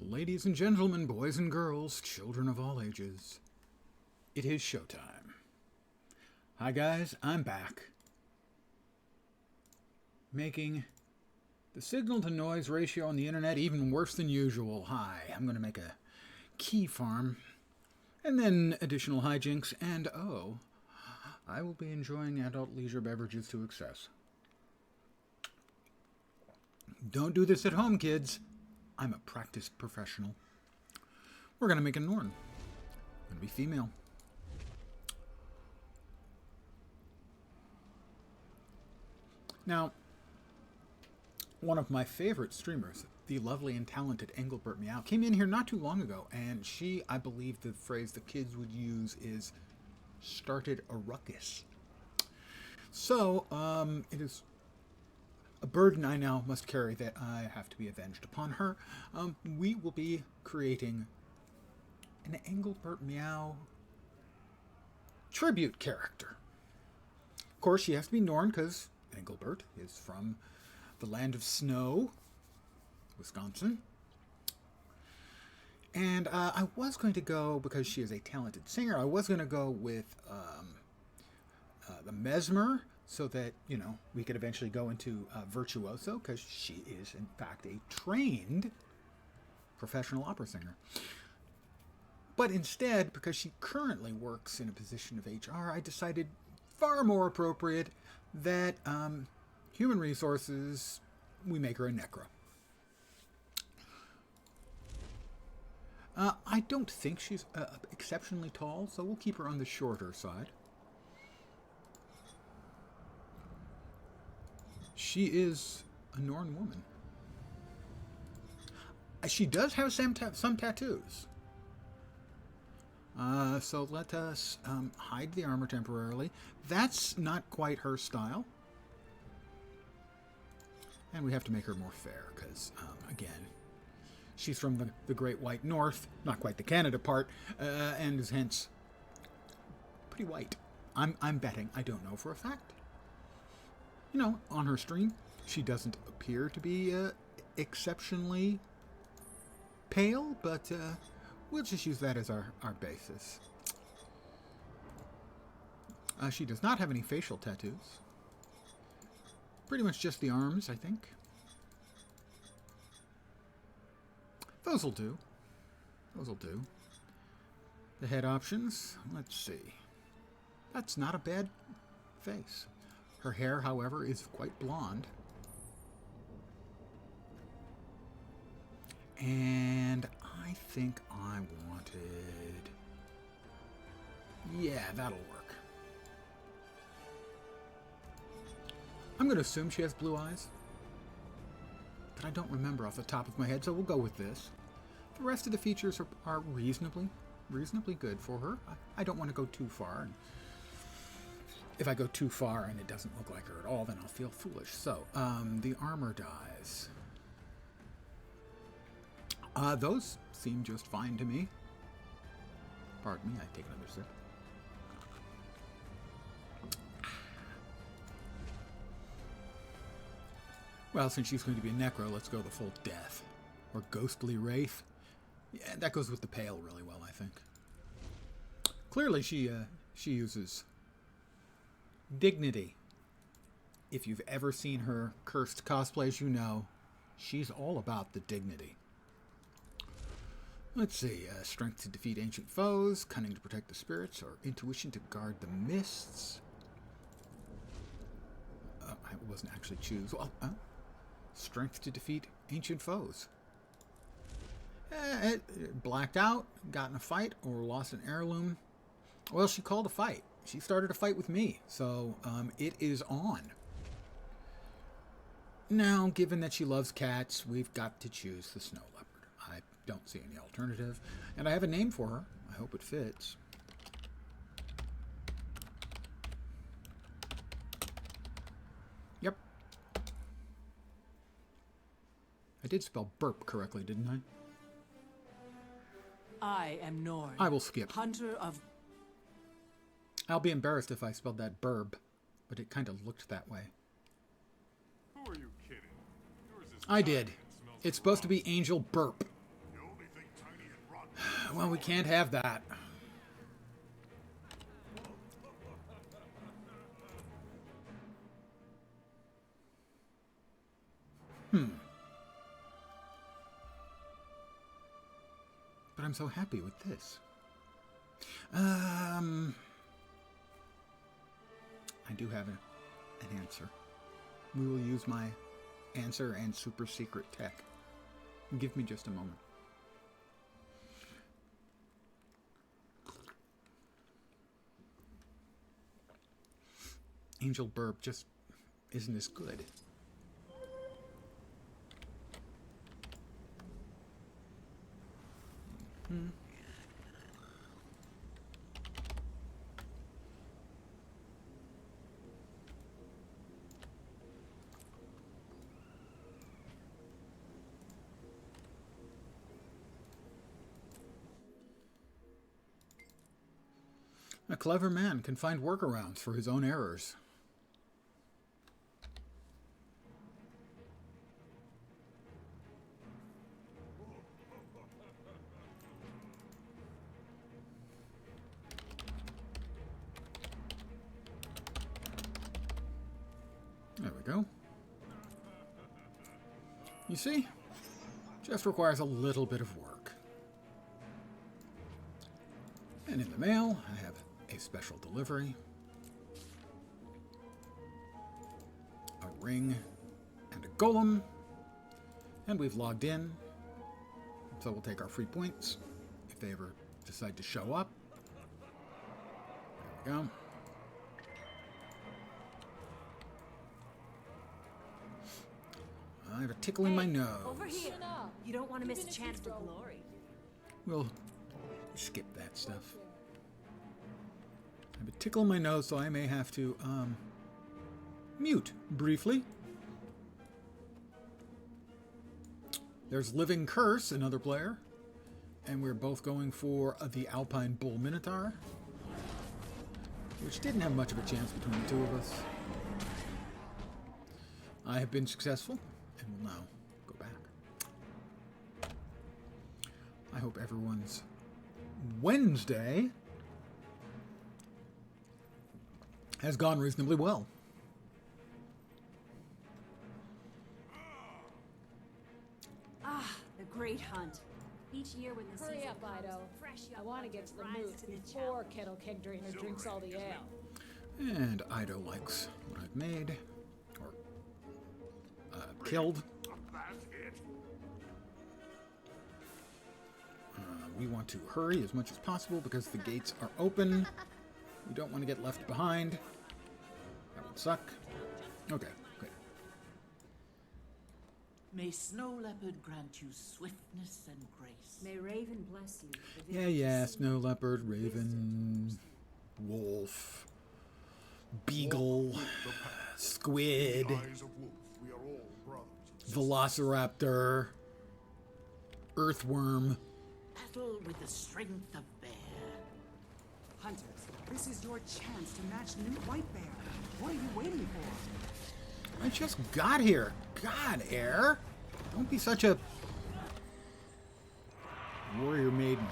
Ladies and gentlemen, boys and girls, children of all ages, it is showtime. Hi guys, I'm back. Making the signal to noise ratio on the internet even worse than usual. Hi, I'm going to make a key farm, and then additional hijinks, and oh, I will be enjoying adult leisure beverages to excess. Don't do this at home, kids. I'm a practiced professional. We're going to make a Norn. Going to be female. Now, one of my favorite streamers, the lovely and talented Engelbert Meow, came in here not too long ago, and she, I believe the phrase the kids would use is, started a ruckus. So, it is a burden I now must carry that I have to be avenged upon her. We will be creating an Engelbert Meow tribute character. Of course, she has to be Norn because Engelbert is from the land of snow, Wisconsin. And I was going to go, because she is a talented singer, I was going to go with the Mesmer, so that, you know, we could eventually go into Virtuoso, because she is, in fact, a trained professional opera singer. But instead, because she currently works in a position of HR, I decided, far more appropriate, that human resources, we make her a necro. I don't think she's exceptionally tall, so we'll keep her on the shorter side. She is a Norn woman. She does have some tattoos. So let us hide the armor temporarily. That's not quite her style. And we have to make her more fair, because, again, she's from the Great White North, not quite the Canada part, and is hence pretty white. I'm betting. I don't know for a fact. You know, on her stream, she doesn't appear to be exceptionally pale, but we'll just use that as our basis. She does not have any facial tattoos. Pretty much just the arms, I think. Those will do. Those will do. The head options, let's see. That's not a bad face. Her hair, however, is quite blonde. And I think I wanted... yeah, that'll work. I'm going to assume she has blue eyes. But I don't remember off the top of my head, so we'll go with this. The rest of the features are reasonably good for her. I don't want to go too far. And if I go too far and it doesn't look like her at all, then I'll feel foolish. So, the armor dies. Those seem just fine to me. Pardon me, I take another sip. Well, since she's going to be a necro, let's go the full death. Or ghostly wraith. Yeah, that goes with the pale really well, I think. Clearly, she uses dignity. If you've ever seen her cursed cosplays, you know she's all about the dignity. Let's see, strength to defeat ancient foes, cunning to protect the spirits, or intuition to guard the mists. I wasn't actually choose. Well, strength to defeat ancient foes. Blacked out, got in a fight, or lost an heirloom. Well, she called a fight. She started a fight with me, so it is on. Now, given that she loves cats, we've got to choose the snow leopard. I don't see any alternative, and I have a name for her. I hope it fits. Yep. I did spell burp correctly, didn't I? I am Norn. I will skip. Hunter of... I'll be embarrassed if I spelled that burb, but it kind of looked that way. Who are you kidding? Yours is I did. It's supposed to be Angel Burp. You'll Well, we can't have that. But I'm so happy with this. I do have an answer. We will use my answer and super secret tech. Give me just a moment. Angel burp just isn't as good. A clever man can find workarounds for his own errors. There we go. You see? Just requires a little bit of work. And in the mail, I have a special delivery. A ring and a golem. And we've logged in. So we'll take our free points if they ever decide to show up. There we go. I have a tickle in my nose. Over here. You don't want to miss a chance for glory. We'll skip that stuff. I have a tickle in my nose, so I may have to mute briefly. There's Living Curse, another player. And we're both going for the Alpine Bull Minotaur, which didn't have much of a chance between the two of us. I have been successful. And will now go back. I hope everyone's Wednesday has gone reasonably well. Ah, the great hunt. Each year when the Hurry season up, comes, Ido. fresh I young want to get to the hunters moot rise to the before challenge. Kettle Keg Drainer drinks all the ale. And Ido likes what I've made. Or killed. We want to hurry as much as possible because the gates are open. We don't want to get left behind. That would suck. Okay, good. May Snow Leopard grant you swiftness and grace. May Raven bless you. the Yeah, vision to yeah. see Snow leopard, raven, wolf, beagle, squid, velociraptor, earthworm. Battle with the strength of bear. Hunters, this is your chance to match new white bear. What are you waiting for? I just got here. God, Air. Don't be such a warrior maiden.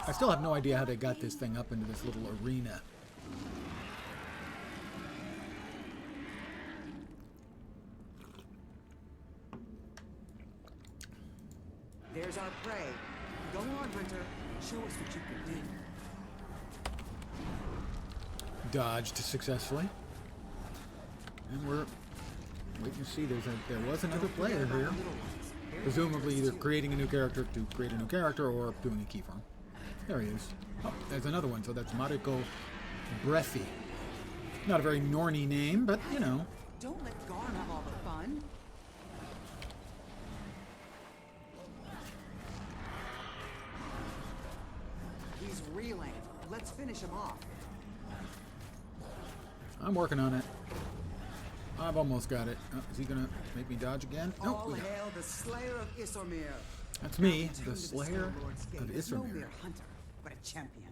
I still have no idea how they got this thing up into this little arena. There's our prey. Go on, Hunter. Show us what you can do. Dodged successfully. And we're waiting to see. There was another player here. Presumably either creating a new character to create a new character or doing a key farm. There he is. Oh, there's another one. So that's Mariko Breathy. Not a very Norny name, but you know. Don't let Garn have all the fun. He's reeling. Let's finish him off. I'm working on it. I've almost got it. Oh, is he gonna make me dodge again? No. All hail the Slayer of Issormere. That's me, Return the to Slayer Snow Lord's of Gate is no Issormere. mere hunter, but a champion.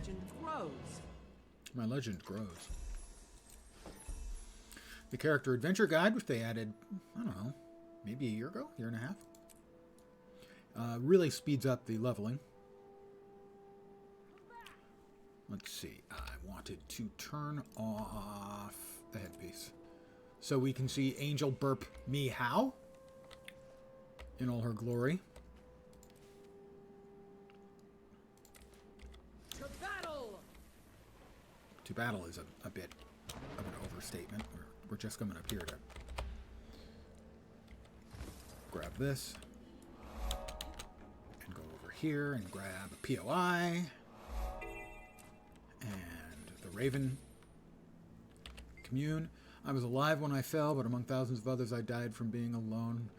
legend grows. My legend grows. The character adventure guide, which they added, I don't know, maybe a year ago, year and a half, really speeds up the leveling. Let's see. I wanted to turn off the headpiece so we can see Angel burp meow in all her glory. To battle! To battle is a bit of an overstatement. We're just coming up here to grab this and go over here and grab a POI and the Raven commune. I was alive when I fell, but among thousands of others I died from being alone.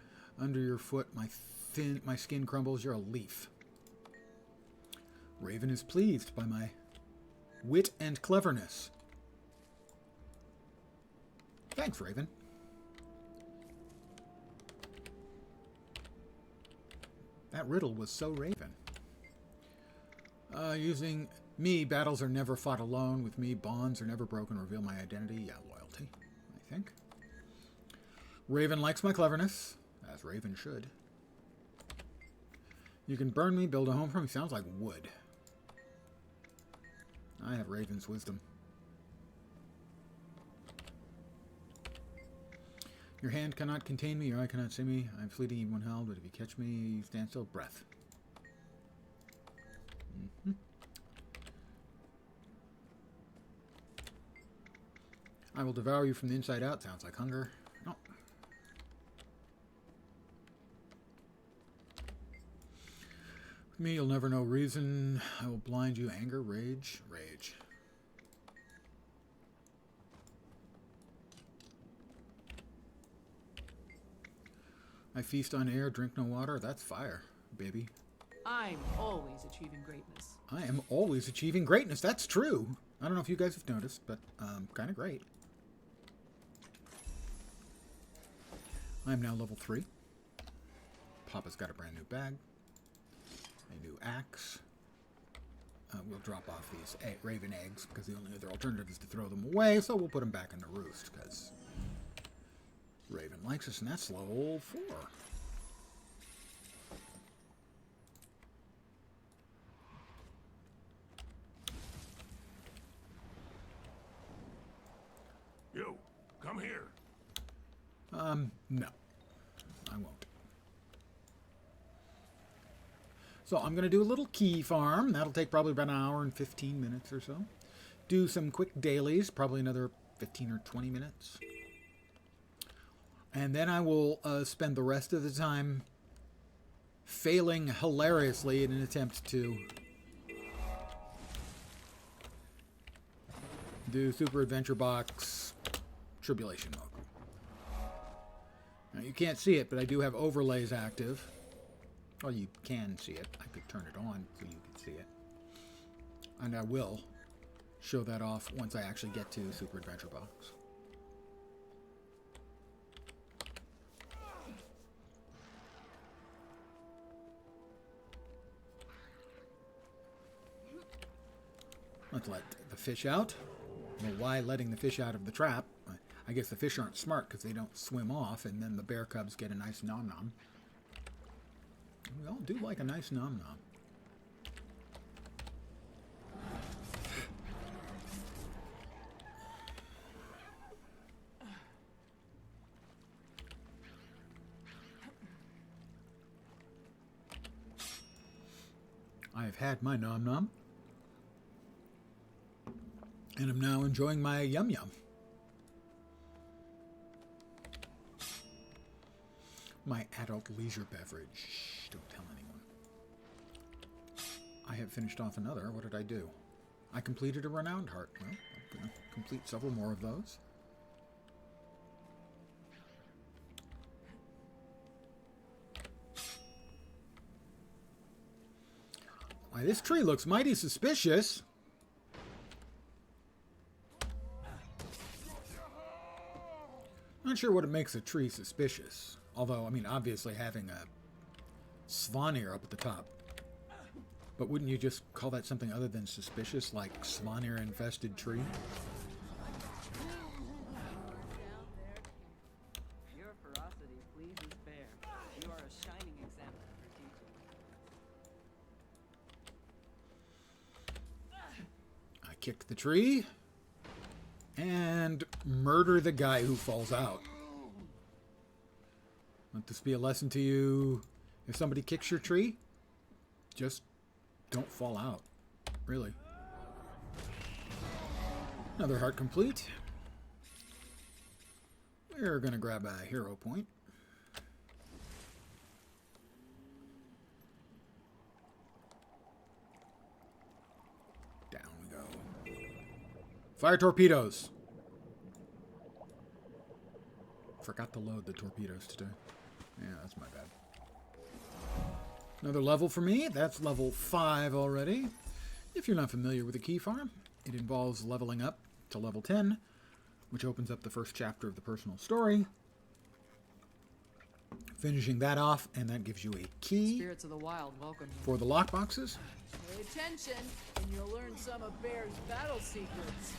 Under your foot, my skin crumbles. You're a leaf. Raven is pleased by my wit and cleverness. Thanks, Raven. That riddle was so Raven. Using me, battles are never fought alone. With me, bonds are never broken. Reveal my identity. Yeah, loyalty, I think. Raven likes my cleverness, as Raven should. You can burn me, build a home for me. Sounds like wood. I have Raven's wisdom. Your hand cannot contain me, your eye cannot see me. I'm fleeting even when held, but if you catch me, you stand still. Breath. I will devour you from the inside out. Sounds like hunger. No. With me, you'll never know reason. I will blind you. Anger, rage, rage. I feast on air, drink no water. That's fire, baby. I'm always achieving greatness. I am always achieving greatness. That's true. I don't know if you guys have noticed, but kind of great. I'm now level 3. Papa's got a brand new bag. A new axe. We'll drop off these raven eggs because the only other alternative is to throw them away, so we'll put them back in the roost because Raven likes us, and that's level 4. You, come here. No. I won't. So I'm going to do a little key farm. That'll take probably about an hour and 15 minutes or so. Do some quick dailies, probably another 15 or 20 minutes. And then I will spend the rest of the time failing hilariously in an attempt to do Super Adventure Box Tribulation mode. Now, you can't see it, but I do have overlays active. Well, you can see it. I could turn it on so you can see it. And I will show that off once I actually get to Super Adventure Box. Let's let the fish out. Well, why letting the fish out of the trap? I guess the fish aren't smart because they don't swim off, and then the bear cubs get a nice nom-nom. We all do like a nice nom-nom. I have had my nom-nom, and I'm now enjoying my yum-yum. My adult leisure beverage. Shh, don't tell anyone. I have finished off another. What did I do? I completed a renowned heart. Well, I'm going to complete several more of those. Why, this tree looks mighty suspicious. Not sure what it makes a tree suspicious. Although, I mean, obviously having a Svanir up at the top But wouldn't you just call that something other than suspicious, like Slanir-infested tree? Your ferocity pleases Bear. You are a shining example for teaching. I kick the tree and murder the guy who falls out. Let this be a lesson to you. If somebody kicks your tree, just don't fall out. Really. Another heart complete. We're going to grab a hero point. Down we go. Fire torpedoes. Forgot to load the torpedoes today. Yeah, that's my bad. Another level for me. That's level 5 already. If you're not familiar with the key farm, it involves leveling up to level 10, which opens up the first chapter of the personal story. Finishing that off, and that gives you a key Spirits of the wild, welcome you. for the lockboxes. Pay attention, and you'll learn some of Bear's battle secrets.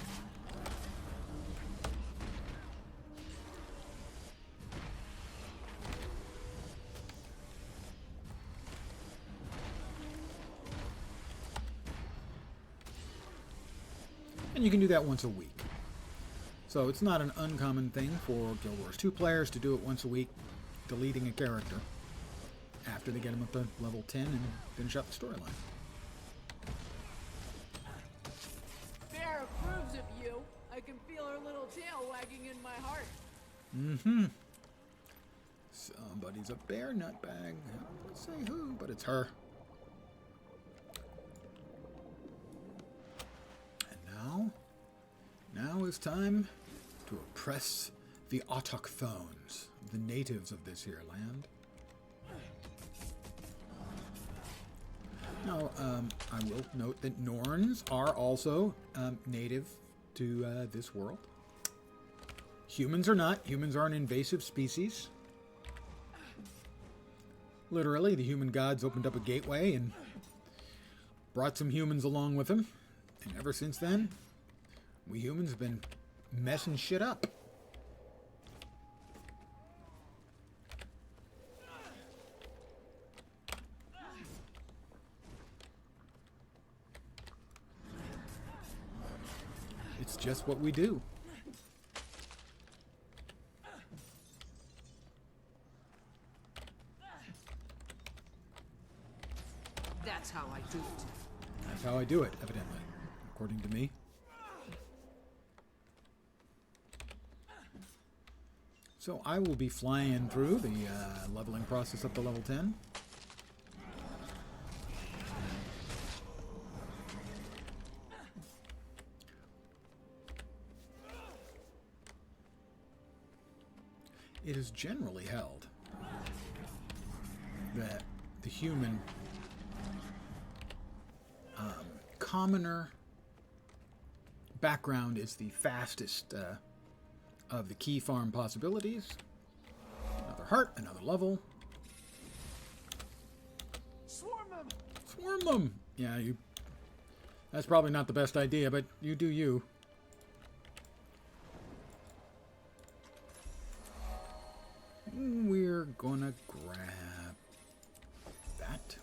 And you can do that once a week. So it's not an uncommon thing for Guild Wars 2 players to do it once a week, deleting a character after they get them up to level 10 and finish out the storyline. Bear approves of you. I can feel her little tail wagging in my heart. Mm-hmm. Somebody's a bear nutbag. Let's say who, but it's her. Now is time to oppress the autochthones, the natives of this here land. Now, I will note that Norns are also native to this world. Humans are not. Humans are an invasive species. Literally, the human gods opened up a gateway and brought some humans along with them. And ever since then, we humans have been messing shit up. It's just what we do. That's how I do it. That's how I do it, evidently, according to me. So I will be flying through the leveling process up to level 10. It is generally held that the human commoner background is the fastest of the key farm possibilities. Another heart, another level. Swarm them! Swarm them! Yeah, you. That's probably not the best idea, but you do you. We're gonna grab that.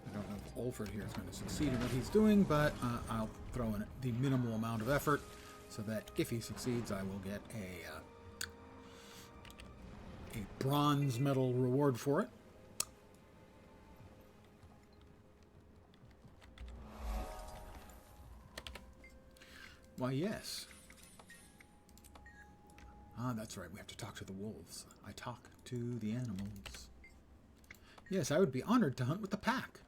I don't know if Olford here is going to succeed in what he's doing, but I'll throw in the minimal amount of effort so that if he succeeds, I will get a bronze medal reward for it. Why, yes. Ah, that's right. We have to talk to the wolves. I talk to the animals. Yes, I would be honored to hunt with the pack.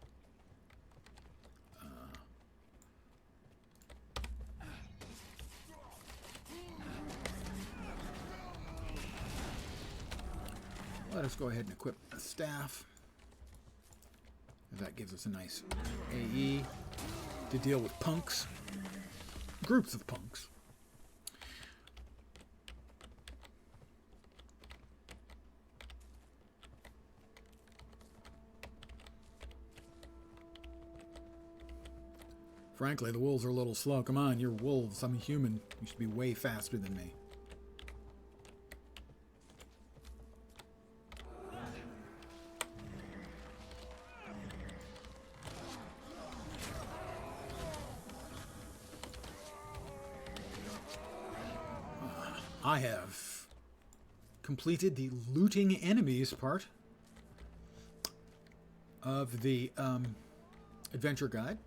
Let us go ahead and equip the staff. That gives us a nice AE to deal with punks. Groups of punks. Frankly, the wolves are a little slow. Come on, you're wolves. I'm a human. You should be way faster than me. I have completed the looting enemies part of the adventure guide.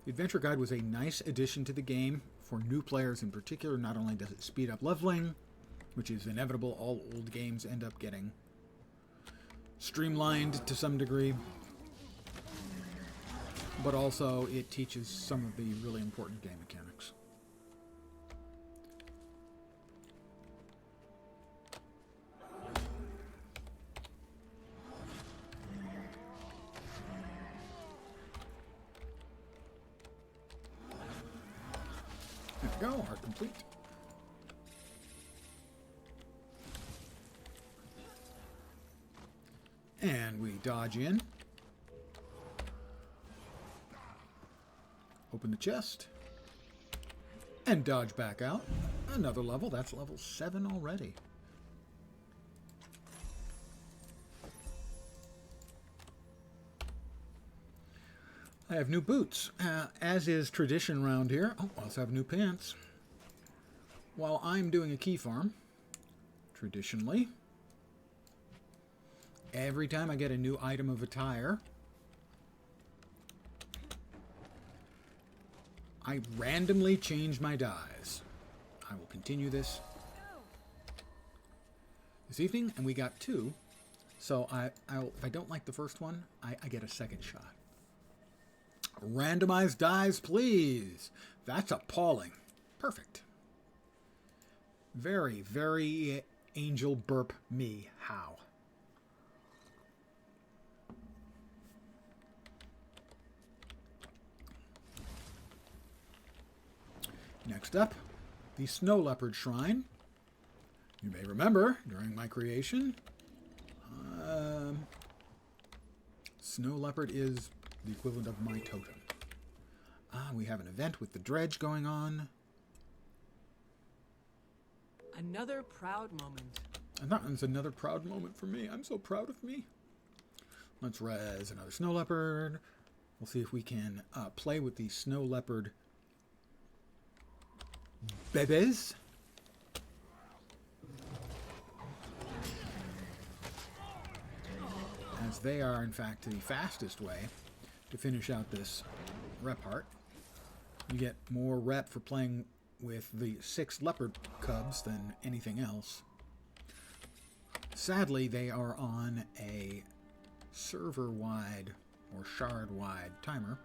The adventure guide was a nice addition to the game for new players in particular. Not only does it speed up leveling, which is inevitable, all old games end up getting streamlined to some degree, but also it teaches some of the really important game mechanics. There we go, art complete. And we dodge in. Open the chest. And dodge back out. Another level. That's level 7 already. I have new boots, as is tradition around here. Oh, I also have new pants. While I'm doing a key farm, traditionally, every time I get a new item of attire, I randomly change my dyes. I will continue this evening, and we got 2. So if I don't like the first one, I get a second shot. Randomized dyes, please. That's appalling. Perfect. Very, very angel burp me. How? Next up, the Snow Leopard Shrine. You may remember, during my creation, Snow Leopard is the equivalent of my totem. We have an event with the dredge going on. Another proud moment. And that one's another proud moment for me. I'm so proud of me. Let's res another Snow Leopard. We'll see if we can play with the Snow Leopard bebes. As they are, in fact, the fastest way to finish out this rep heart. You get more rep for playing with the 6 leopard cubs than anything else. Sadly, they are on a server-wide or shard-wide timer.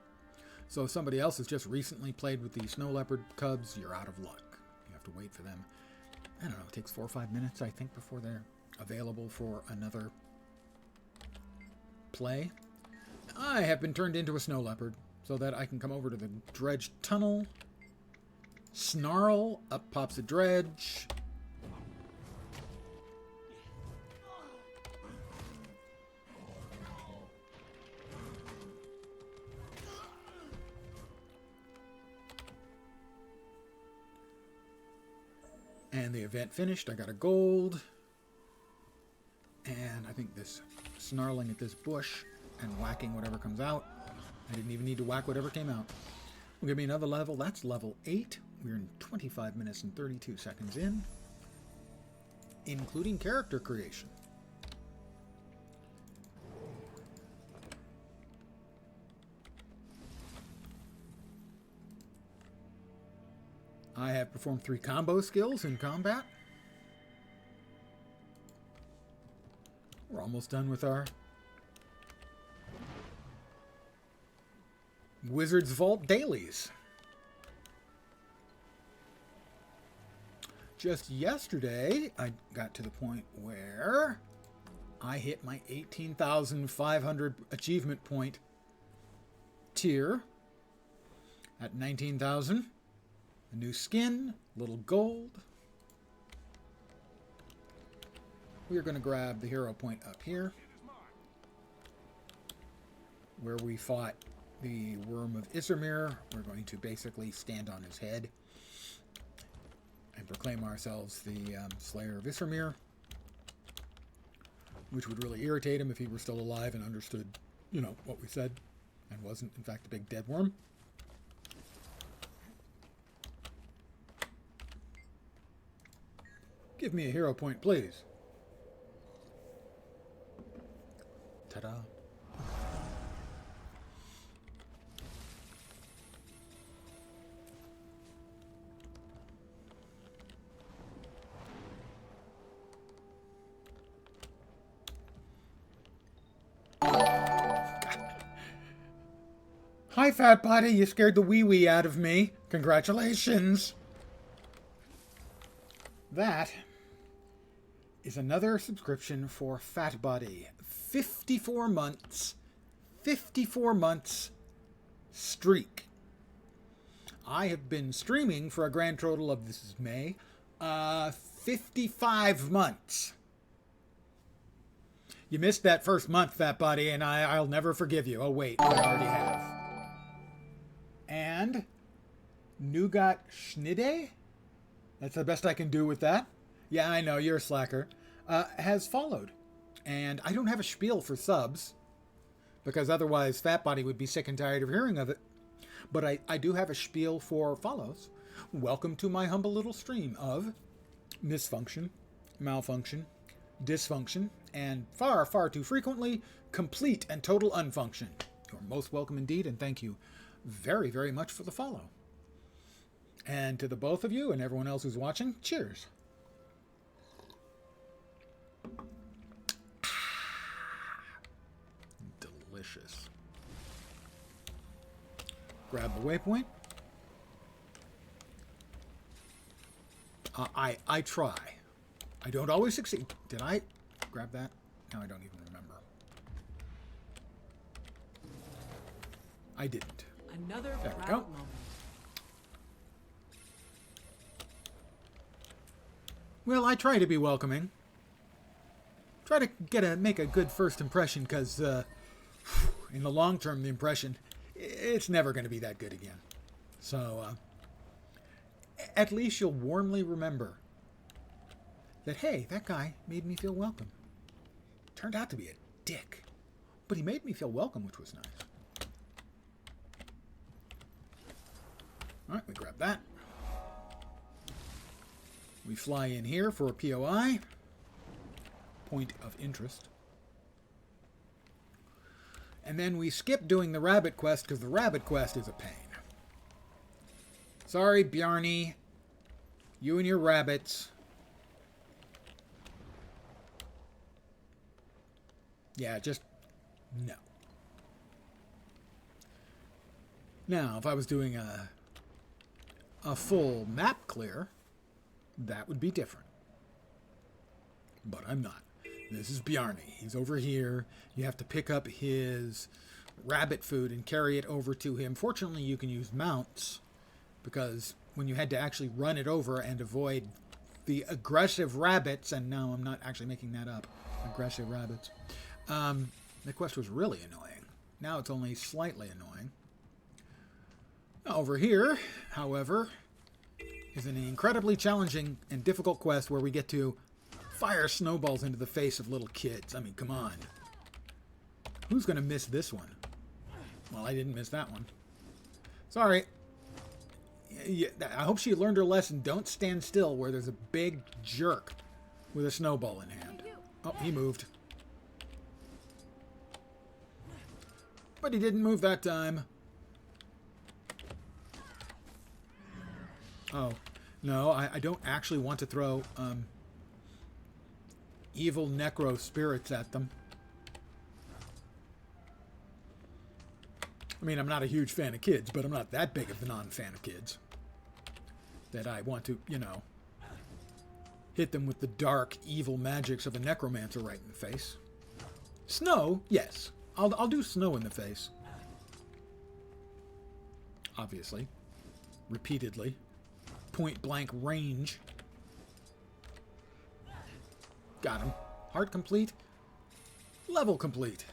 So if somebody else has just recently played with the snow leopard cubs, you're out of luck. You have to wait for them. I don't know, it takes 4 or 5 minutes, I think, before they're available for another play. I have been turned into a snow leopard so that I can come over to the dredge tunnel, snarl, up pops a dredge. And the event finished. I got a gold. And I think this snarling at this bush and whacking whatever comes out. I didn't even need to whack whatever came out. Will give me another level. That's level 8. We're in 25 minutes and 32 seconds in, including character creation. I have performed 3 combo skills in combat. We're almost done with our Wizard's Vault dailies. Just yesterday, I got to the point where I hit my 18,500 achievement point tier at 19,000. A new skin, little gold. We're going to grab the hero point up here, where we fought the Worm of Issermir. We're going to basically stand on his head and proclaim ourselves the Slayer of Issermir, which would really irritate him if he were still alive and understood, you know, what we said and wasn't, in fact, a big dead worm. Give me a hero point, please. Ta-da. Hi, fat body. You scared the wee-wee out of me. Congratulations. That is another subscription for Fat Body. 54 months. 54 months streak. I have been streaming for a grand total of, this is May, 55 months. You missed that first month, Fat Body, and I'll never forgive you. Oh, wait, I already have. And Nougat Schnide? That's the best I can do with that. Yeah, I know, you're a slacker. Has followed. And I don't have a spiel for subs, because otherwise Fat Body would be sick and tired of hearing of it. But I do have a spiel for follows. Welcome to my humble little stream of misfunction, malfunction, dysfunction, and far, far too frequently, complete and total unfunction. You're most welcome indeed, and thank you very, very much for the follow. And to the both of you and everyone else who's watching, cheers. Delicious. Grab the waypoint. I try. I don't always succeed. Did I grab that? No, I don't even remember. I didn't. Another There we proud go. moment. Well, I try to be welcoming. Try to make a good first impression, because in the long term, the impression, it's never going to be that good again. So, at least you'll warmly remember that, hey, that guy made me feel welcome. Turned out to be a dick, but he made me feel welcome, which was nice. All right, we grab that. We fly in here for a POI, point of interest. And then we skip doing the rabbit quest, because the rabbit quest is a pain. Sorry, Bjarni. You and your rabbits. Yeah, just no. Now, if I was doing a full map clear, that would be different. But I'm not. This is Bjarni. He's over here. You have to pick up his rabbit food and carry it over to him. Fortunately, you can use mounts, because when you had to actually run it over and avoid the aggressive rabbits, and no, I'm not actually making that up, aggressive rabbits, the quest was really annoying. Now it's only slightly annoying. Over here, however, is an incredibly challenging and difficult quest where we get to fire snowballs into the face of little kids. I mean, come on. Who's going to miss this one? Well, I didn't miss that one. Sorry. Yeah, I hope she learned her lesson. Don't stand still where there's a big jerk with a snowball in hand. Oh, he moved. But he didn't move that time. Oh, no, I don't actually want to throw evil necro spirits at them. I mean, I'm not a huge fan of kids, but I'm not that big of a non-fan of kids that I want to, you know, hit them with the dark, evil magics of a necromancer right in the face. Snow, yes. I'll do snow in the face. Obviously. Repeatedly. Point blank range. Got him. Heart complete. Level complete.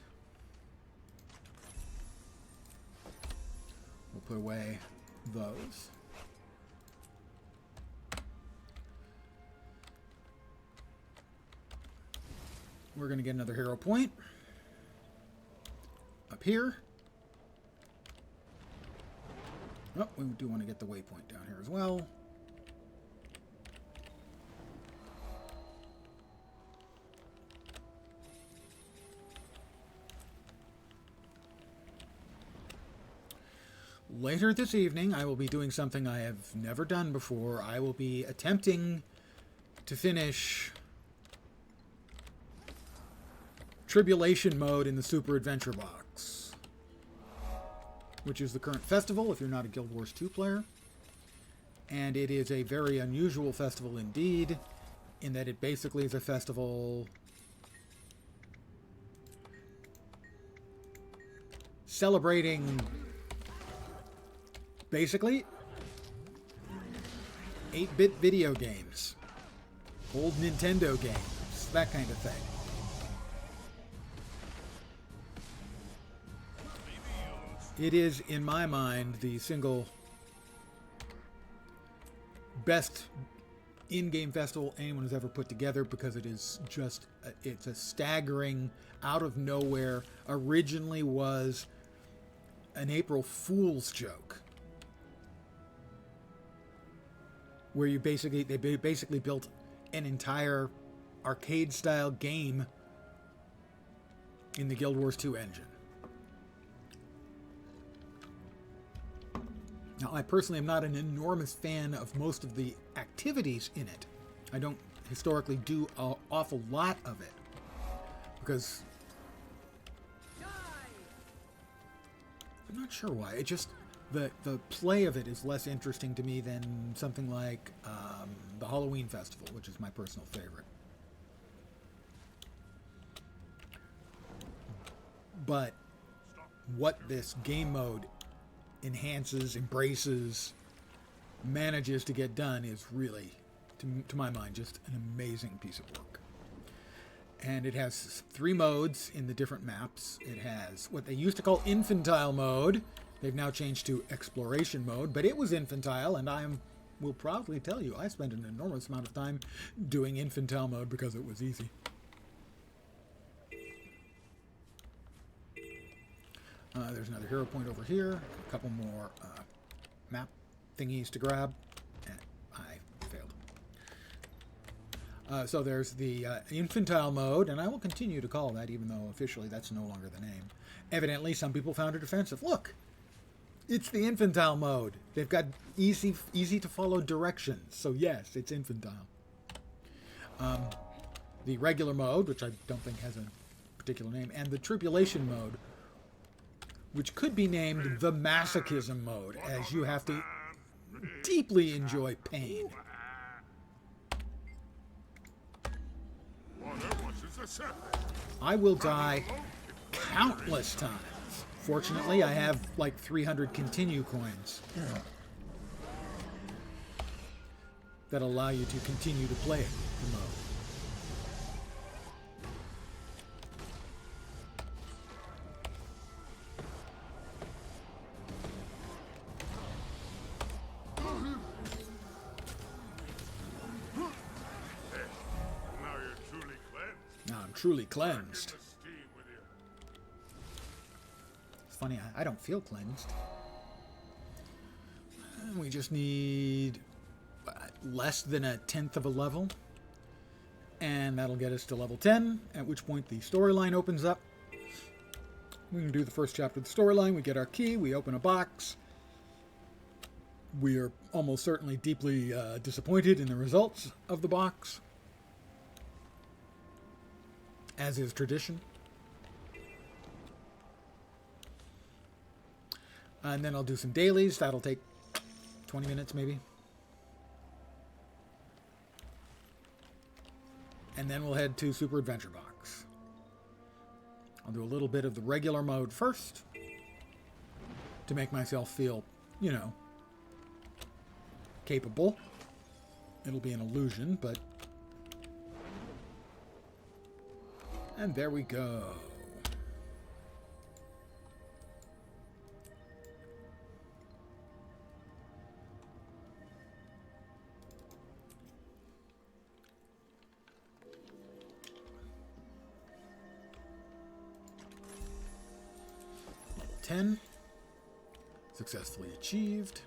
We'll put away those. We're going to get another hero point. Up here. Oh, we do want to get the waypoint down here as well. Later this evening, I will be doing something I have never done before. I will be attempting to finish Tribulation mode in the Super Adventure box, which is the current festival if you're not a Guild Wars 2 player. And it is a very unusual festival indeed, in that it basically is a festival celebrating basically 8-bit video games, old Nintendo games, that kind of thing. It is, in my mind, the single best in-game festival anyone has ever put together, because it is just, it's a staggering, out of nowhere, originally was an April Fool's joke, where they basically built an entire arcade-style game in the Guild Wars 2 engine. Now, I personally am not an enormous fan of most of the activities in it. I don't historically do an awful lot of it, because I'm not sure why. It just, the play of it is less interesting to me than something like the Halloween Festival, which is my personal favorite. But what this game mode enhances, embraces, manages to get done is really, to my mind, just an amazing piece of work. And it has 3 modes in the different maps. It has what they used to call infantile mode. They've now changed to exploration mode, but it was infantile, and will proudly tell you I spent an enormous amount of time doing infantile mode because it was easy. There's another hero point over here. A couple more map thingies to grab. And I failed. So there's the infantile mode, and I will continue to call that, even though officially that's no longer the name. Evidently, some people found it offensive. Look, it's the infantile mode. They've got easy to follow directions. So yes, it's infantile. The regular mode, which I don't think has a particular name, and the tribulation mode, which could be named the masochism mode, as you have to deeply enjoy pain. I will die countless times. Fortunately, I have like 300 continue coins that allow you to continue to play the mode. Truly cleansed. It's funny, I don't feel cleansed. We just need less than a 1/10 of a level, and that'll get us to level 10, at which point the storyline opens up. We can do the first chapter of the storyline, we get our key, we open a box. We are almost certainly deeply disappointed in the results of the box, as is tradition. And then I'll do some dailies. That'll take 20 minutes maybe. And then we'll head to Super Adventure Box. I'll do a little bit of the regular mode first to make myself feel, you know, capable. It'll be an illusion, but... And there we go. Level 10. Successfully achieved.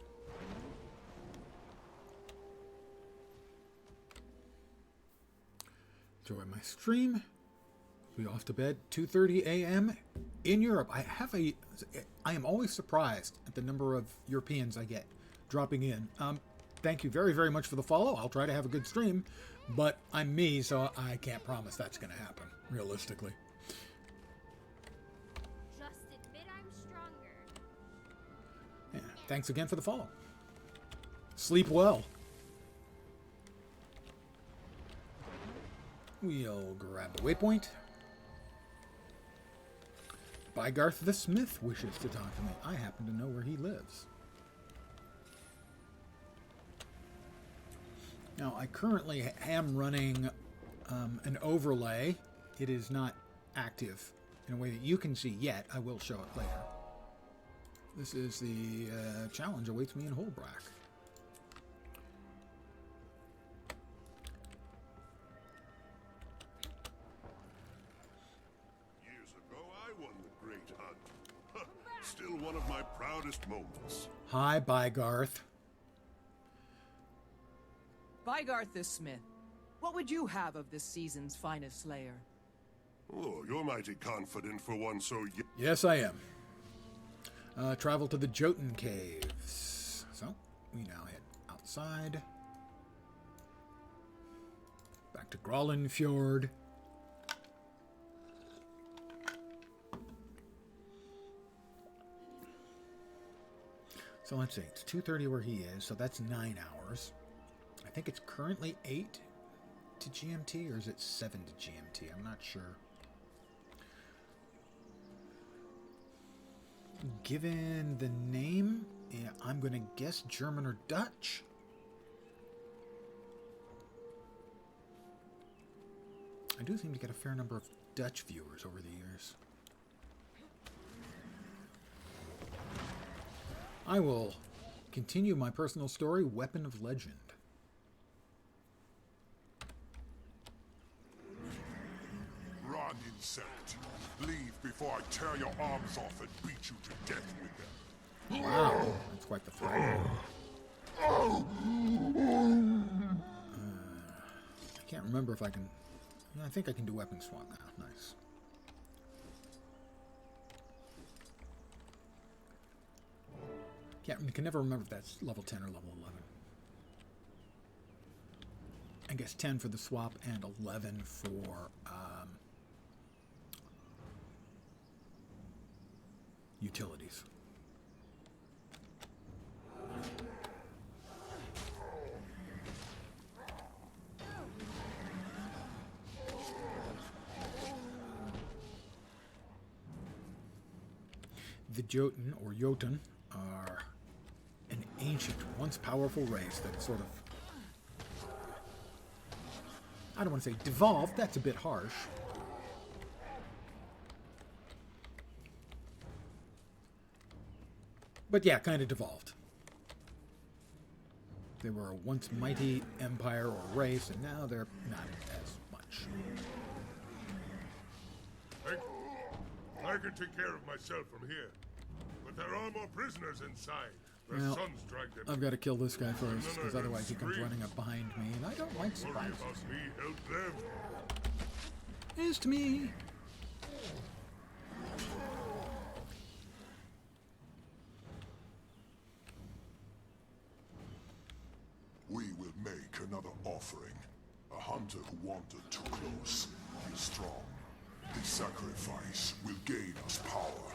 Enjoy my stream. Be off to bed 2:30 a.m. in Europe. I am always surprised at the number of Europeans I get dropping in. Thank you very, very much for the follow. I'll try to have a good stream, but I'm me, so I can't promise that's going to happen, realistically. Just admit I'm stronger. Yeah, thanks again for the follow. Sleep well. We'll grab the waypoint. Bygarth the Smith wishes to talk to me. I happen to know where he lives. Now, I currently am running an overlay. It is not active in a way that you can see yet. I will show it later. This is the challenge awaits me in Holbrack. Still one of my proudest moments. Hi, Bygarth. Bygarth the Smith, what would you have of this season's finest slayer? Oh, you're mighty confident for one so young. Yes, I am. Travel to the Jotun Caves. So, we now head outside. Back to Grolin Fjord. So let's see, it's 2:30 where he is, so that's 9 hours. I think it's currently 8 to GMT, or is it 7 to GMT? I'm not sure. Given the name, yeah, I'm going to guess German or Dutch. I do seem to get a fair number of Dutch viewers over the years. I will continue my personal story, Weapon of Legend. Run, insect. Leave before I tear your arms off and beat you to death with them. Wow, that's quite the threat. I can't remember if I can... I think I can do weapon swap now. Nice. Can never remember if that's level 10 or level 11. I guess 10 for the swap and 11 for utilities. The Jotun, or Jotun, are an ancient, once powerful race that sort of, I don't want to say devolved, that's a bit harsh. But yeah, kind of devolved. They were a once mighty empire or race, and now they're not as much. I can take care of myself from here. But there are more prisoners inside. The Well, sons dragged them. I've got to kill this guy first, No, because no, otherwise he comes scream. running up behind me, and I don't like Worry surprises. about me, help them. It's to me. We will make another offering. A hunter who wandered too close is strong. His sacrifice will gain us power.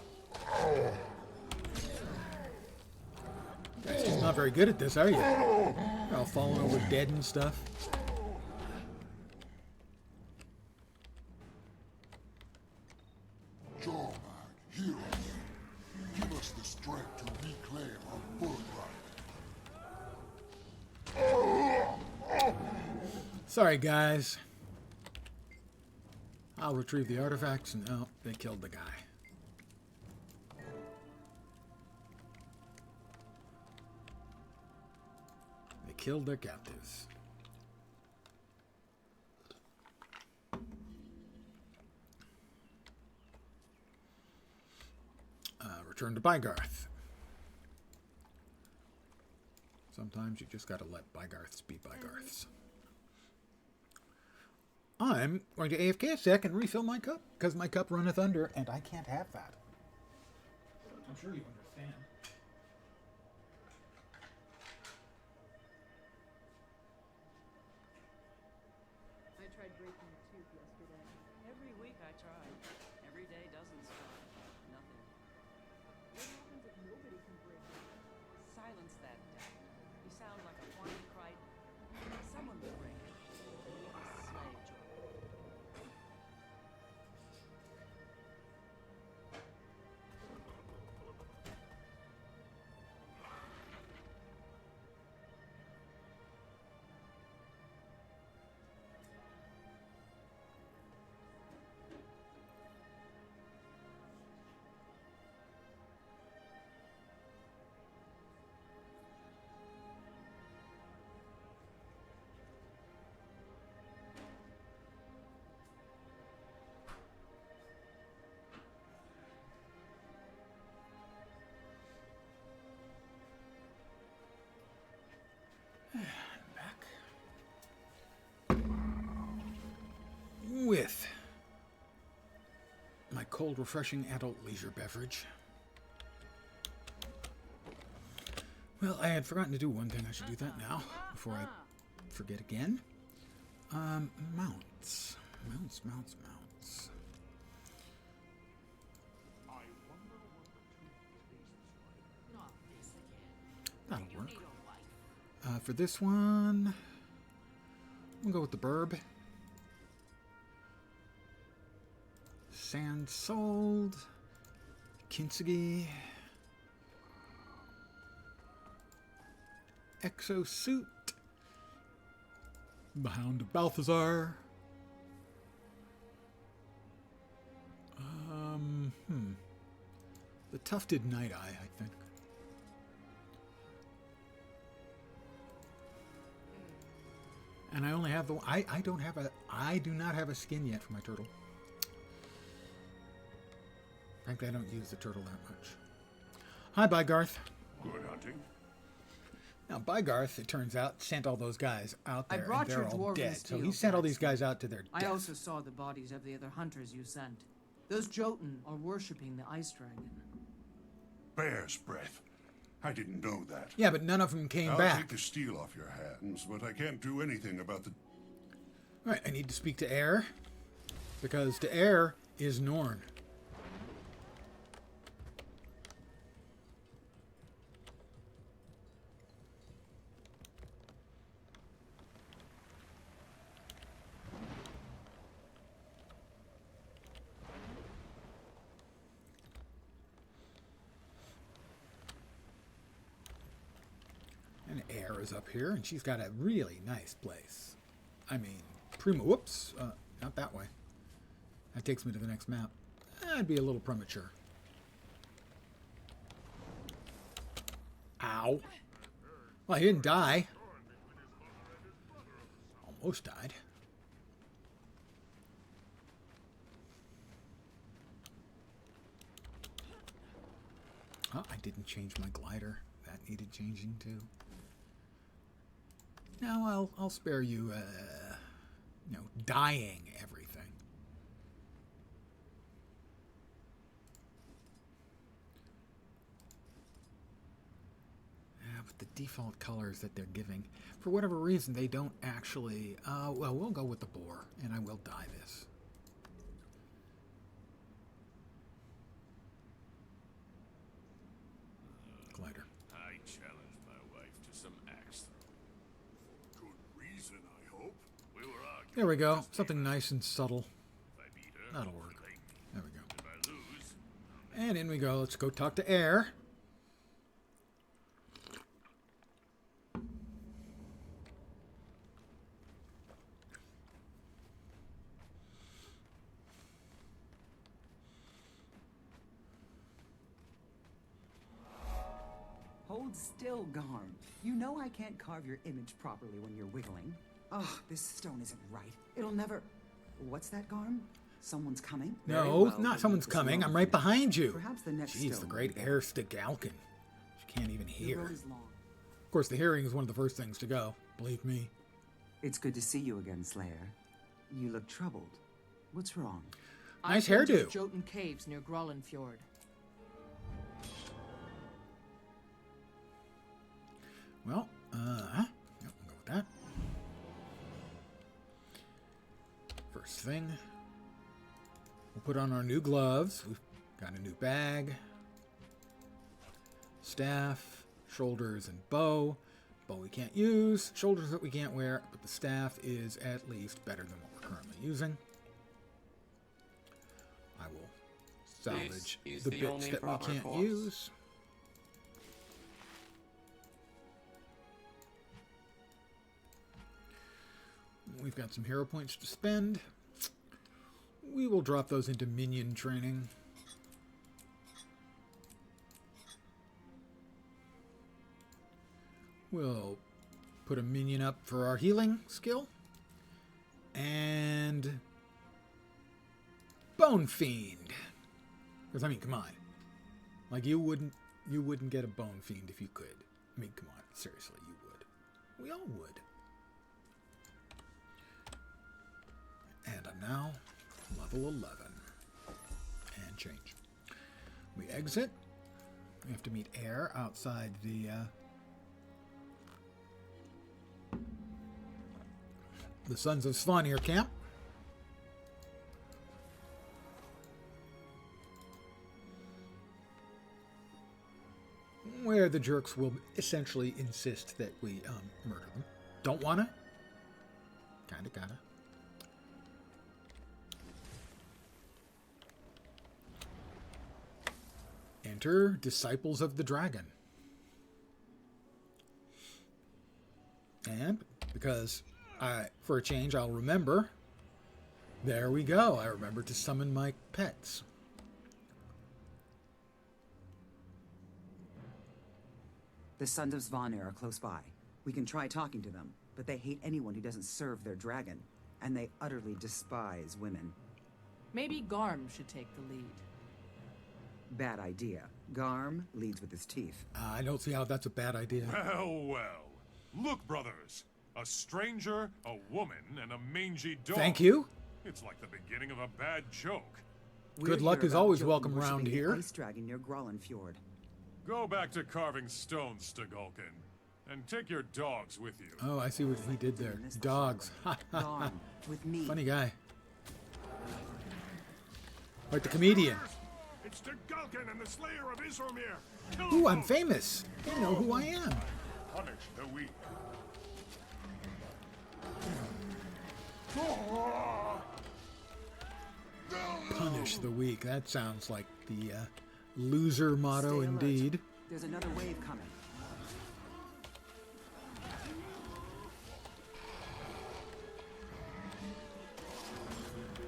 Guys, just not very good at this, are you? You're all falling over dead and stuff. Join strength to reclaim her birthright. Sorry, guys. I'll retrieve the artifacts, and oh, they killed the guy. They killed their captives. Return to Bygarth. Sometimes you just gotta let Bygarths be Bygarths. I'm going to AFK a sec and refill my cup, because my cup runneth under, and I can't have that. I'm sure you understand. I tried breaking the tube yesterday. Every week I try. Every day doesn't start. Nothing. What happens if nobody can break it? Silence that doubt. You sound like a whiny crichton. Someone will break it. And you'll be slave Jordan. Back. With my cold, refreshing adult leisure beverage. Well, I had forgotten to do one thing. I should do that now before I forget again. Mounts. Mounts. Not this again. That'll You work. need a wife. For this one, we'll go with the Burb. Sand sold. Kintsugi. Exosuit. Hound of Balthazar. The Tufted Night Eye, I think. And I only have the I do not have a skin yet for my turtle. Frankly, I don't use the turtle that much. Hi, Bygarth. Good hunting. Now, Bygarth, it turns out, sent all those guys out I there, brought and they're your all dwarven dead. So steel, he sent all these Blacksmith. guys out to their I death. also saw the bodies of the other hunters you sent. Those Jotun are worshipping the ice dragon. Bear's breath. I didn't know that. Yeah, but none of them came I'll back. take the steel off your hands, but I can't do anything about the... All right, I need to speak to Air, because to Air is Norn. And Air is up here, and she's got a really nice place. I mean, primo. Whoops, not that way. That takes me to the next map. That'd be a little premature. Ow. Well, he didn't die. Almost died. Oh, I didn't change my glider. That needed changing too. Now I'll spare you, dying everything. Yeah, but the default colors that they're giving, for whatever reason, they don't actually. Well, we'll go with the boar, and I will dye this. Glider. I challenge my wife to some axe throw. Good reason, I hope. We were arguing. There we go. Something nice and subtle. If I beat her, That'll work. she'll hate me. There we go. If I lose, And in we go. Let's go talk to Air. Hold still, Garm. You know I can't carve your image properly when you're wiggling. Oh, this stone isn't right. It'll never... What's that, Garm? Someone's coming? Very No, well, not we'll someone's leave this coming. alone I'm for right now. behind you. Perhaps the next Jeez, stone the great will heir Galkin. She can't even The hear. road is long. Of course, the hearing is one of the first things to go. Believe me. It's good to see you again, Slayer. You look troubled. What's wrong? Nice I've been to the hairdo. Jotun Caves near Grollenfjord. Well, yep, we'll go with that. First thing, we'll put on our new gloves. We've got a new bag, staff, shoulders, and bow. Bow we can't use, shoulders that we can't wear, but the staff is at least better than what we're currently using. I will salvage is the the bits only that we proper can't course. use. We've got some hero points to spend. We will drop those into minion training. We'll put a minion up for our healing skill. And Bone Fiend. Because I mean, come on. Like you wouldn't get a Bone Fiend if you could. I mean, come on. Seriously, you would. We all would. And I'm now level 11. And change. We exit. We have to meet Air outside the Sons of Svanir camp. Where the jerks will essentially insist that we murder them. Don't wanna? Kinda gotta. Enter Disciples of the Dragon. And because for a change, I'll remember. There we go. I remember to summon my pets. The Sons of Svanir are close by. We can try talking to them, but they hate anyone who doesn't serve their dragon, and they utterly despise women. Maybe Garm should take the lead. Bad idea. Garm leads with his teeth. I don't see how that's a bad idea. Well, well. Look, brothers. A stranger, a woman, and a mangy dog. Thank you. It's like the beginning of a bad joke. Good We're luck here is about always Jotun welcome worshiping around the here. Ice dragon near Grollenfjord. Go back to carving stones, Stagulkin, and take your dogs with you. Oh, I see what he did there. Dogs. Garm, with me. Funny guy. Like the comedian. It's Stagulkin and the Slayer of Isromir. Kill Ooh, them I'm both. famous. They know who I am. Punish the weak. Punish the weak. That sounds like the loser motto Stay alert. indeed. There's another wave coming.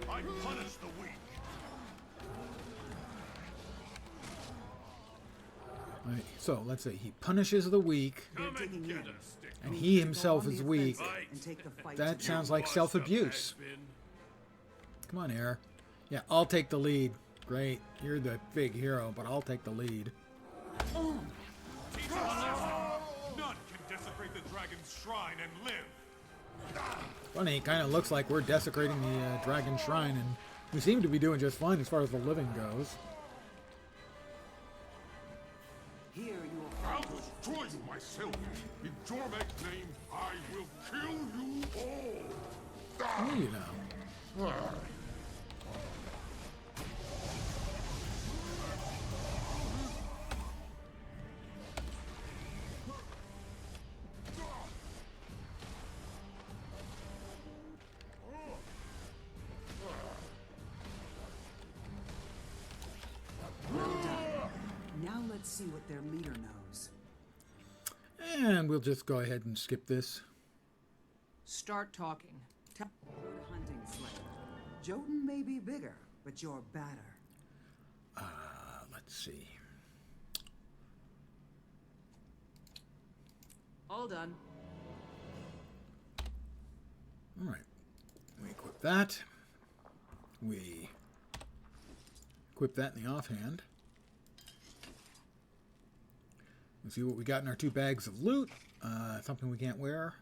I punish the weak. Right, so let's say he punishes the weak, Come digging and get in. us, Stick. and We he need to go himself on the is weak. offensive and take the fight That to sounds them. like self-abuse. Come on, Air. Yeah, I'll take the lead. Great, you're the big hero, but I'll take the lead. None can desecrate the dragon's shrine and live. Funny, it kind of looks like we're desecrating the dragon shrine, and we seem to be doing just fine as far as the living goes. Here you will I'll find destroy you myself. In Jormek's name, I will kill you all. Well, you know. Now let's see what their leader knows. And we'll just go ahead and skip this. Start talking. Good hunting, Slayer. Jotun may be bigger, but you're badder. Let's see. All done. Alright. We equip that. We equip that in the offhand. Let's see what we got in our 2 bags of loot. Something we can't wear.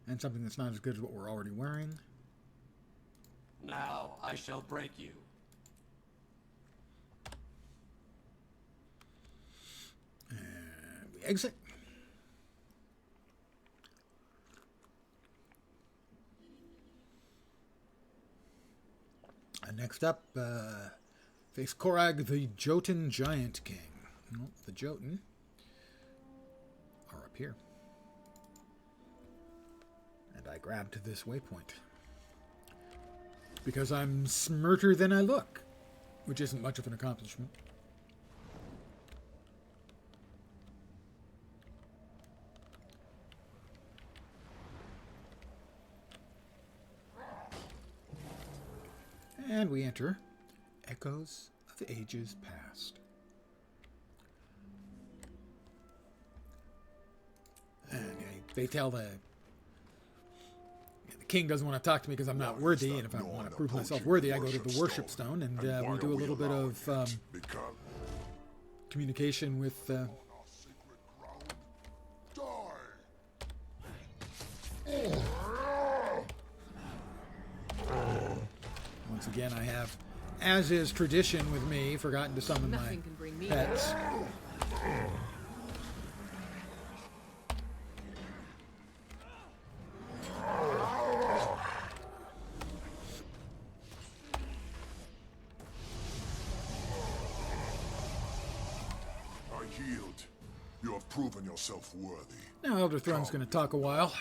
And something that's not as good as what we're already wearing. Now I shall break you. And we exit. And next up, face Korag, the Jotun Giant King. Well, the Jotun are up here. And I grabbed this waypoint. Because I'm smarter than I look. Which isn't much of an accomplishment. And we enter Echoes of Ages Past. And they tell the king doesn't want to talk to me because I'm not worthy, and if I want to prove myself worthy, I go to the worship stone, and we do a little bit of communication with... Once again, I have, as is tradition with me, forgotten to summon my pets. You have proven yourself worthy. Now Elder Throne's going to talk a while.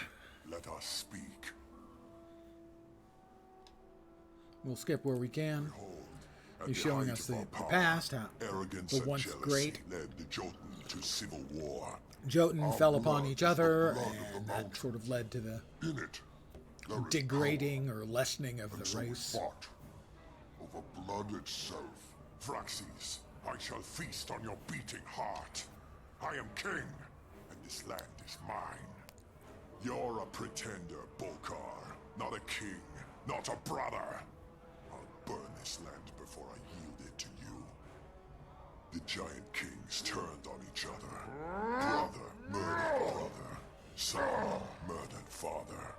Let us speak. We'll skip where we can. Behold, He's showing us the past, how arrogance the and once jealousy great led the Jotun to civil war. Jotun Our fell upon blood each is the other, blood of and the that mountain. sort of led to the In it, there is degrading or lessening of power. And the so we race. fought over blood itself. Vraxes, I shall feast on your beating heart. I am king, and this land is mine. You're a pretender, Bolkar, not a king, not a brother. I'll burn this land before I yield it to you. The giant kings turned on each other. Brother murdered brother. Son murdered father.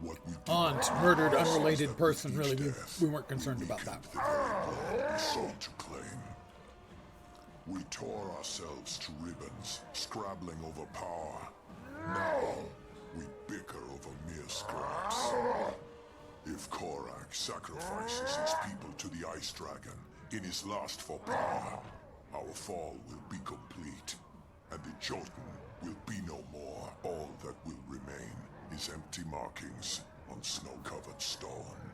What we do Aunt, not murdered, realize is unrelated that person, with each really, death, we weren't concerned about weakened that. the very blood we sought to claim. We tore ourselves to ribbons, scrabbling over power. Now, we bicker over mere scraps. If Korag sacrifices his people to the Ice Dragon in his lust for power, our fall will be complete, and the Jotun will be no more. All that will remain is empty markings on snow-covered stone.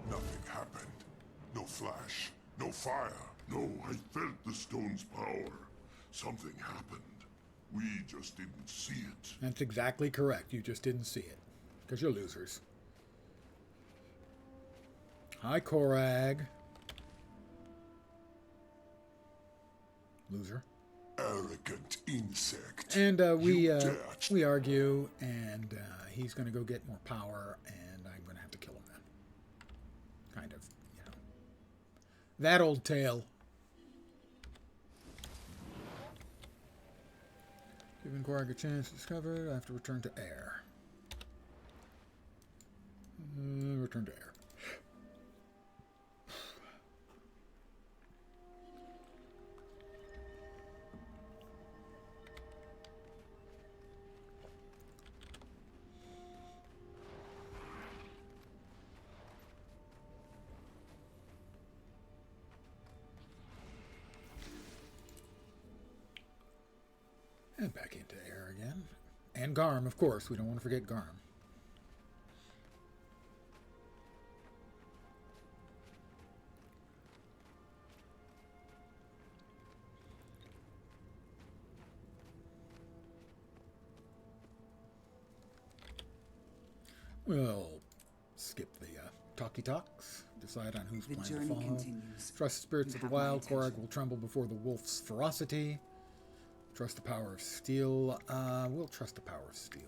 Nothing happened. No flash, no fire. No, I felt the stone's power. Something happened. We just didn't see it. That's exactly correct. You just didn't see it. Because you're losers. Hi, Korag. Loser. Arrogant insect. And we dare we argue, and he's going to go get more power, and I'm going to have to kill him then. Kind of, you know. That old tale. Giving Korag a chance to discover it, I have to return to air. Return to air. And back into air again. And Garm, of course. We don't want to forget Garm. We'll skip the talkie talks. Decide on who's The plan to journey follow. continues. Trust the spirits You of the have my wild. attention. Korag will tremble before the wolf's ferocity. Trust the power of steel. We'll trust the power of steel.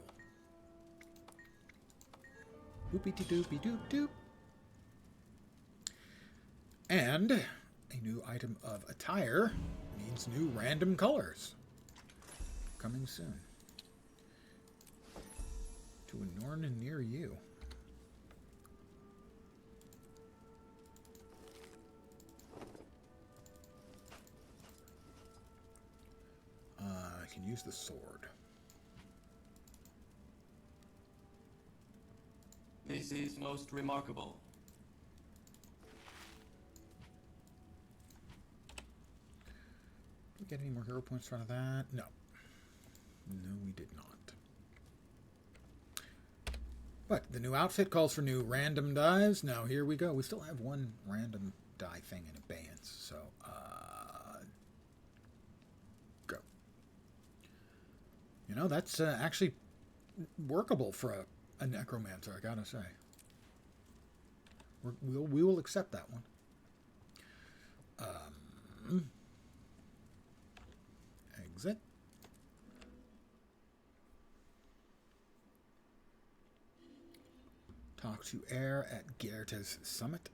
Boopity-doopy-doop-doop. And a new item of attire means new random colors. Coming soon. To a Norn near you. I can use the sword. This is most remarkable. Did we get any more hero points out of that? No. No, we did not. But the new outfit calls for new random dies. Now, here we go. We still have one random die thing in abeyance, so, go. You know, that's actually workable for a necromancer, I gotta say. We will accept that one. Exit. Talk to Air at Gerta's summit.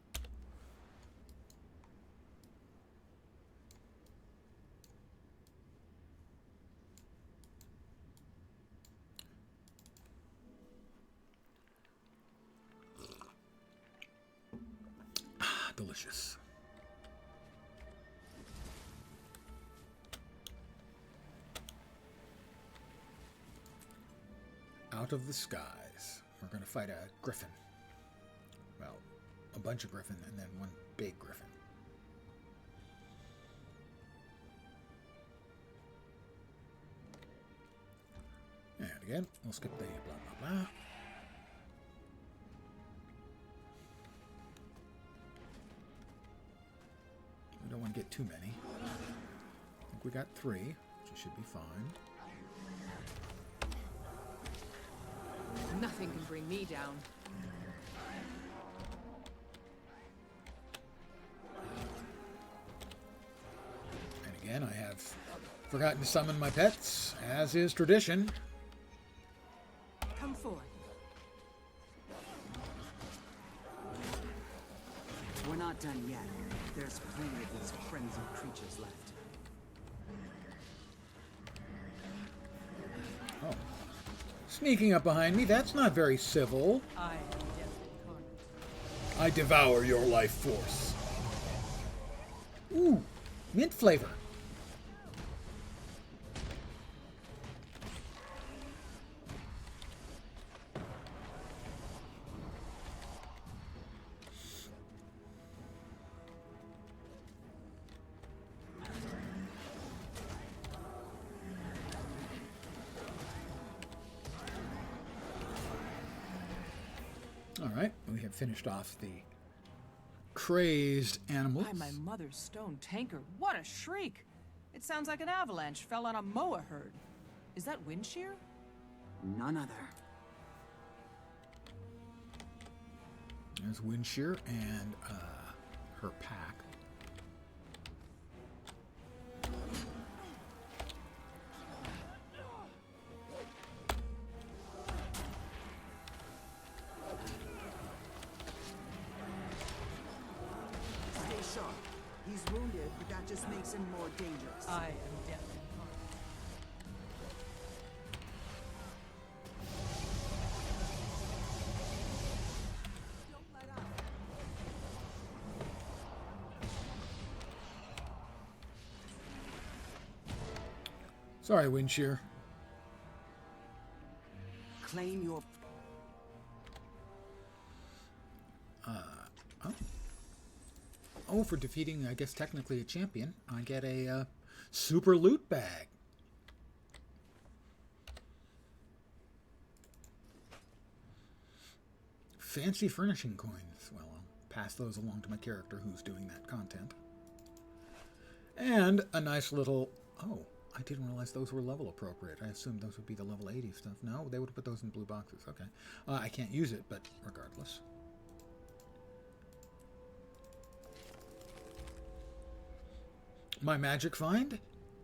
Ah, delicious. Out of the skies. We're going to fight a griffin. Well, a bunch of griffin and then one big griffin. And again, we'll skip the blah, blah, blah. We don't want to get too many. I think we got 3, which should be fine. Nothing can bring me down. And again, I have forgotten to summon my pets, as is tradition. Come forth. We're not done yet. There's plenty of these frenzied creatures left. Oh. Sneaking up behind me, that's not very civil. I am death incarnate. I devour your life force. Ooh, mint flavor. Alright, we have finished off the crazed animals. By my mother's stone tankard, what a shriek! It sounds like an avalanche fell on a moa herd. Is that wind shear? None other. There's Windshear and her pack. Stay sharp. He's wounded, but that just makes him more dangerous. I am death incarnate. Sorry, Windshear. Claim your... Oh, for defeating, I guess, technically a champion, I get a super loot bag. Fancy furnishing coins. Well, I'll pass those along to my character who's doing that content. And a nice little... Oh, I didn't realize those were level appropriate. I assumed those would be the level 80 stuff. No, they would have put those in blue boxes. Okay. I can't use it, but regardless. My magic find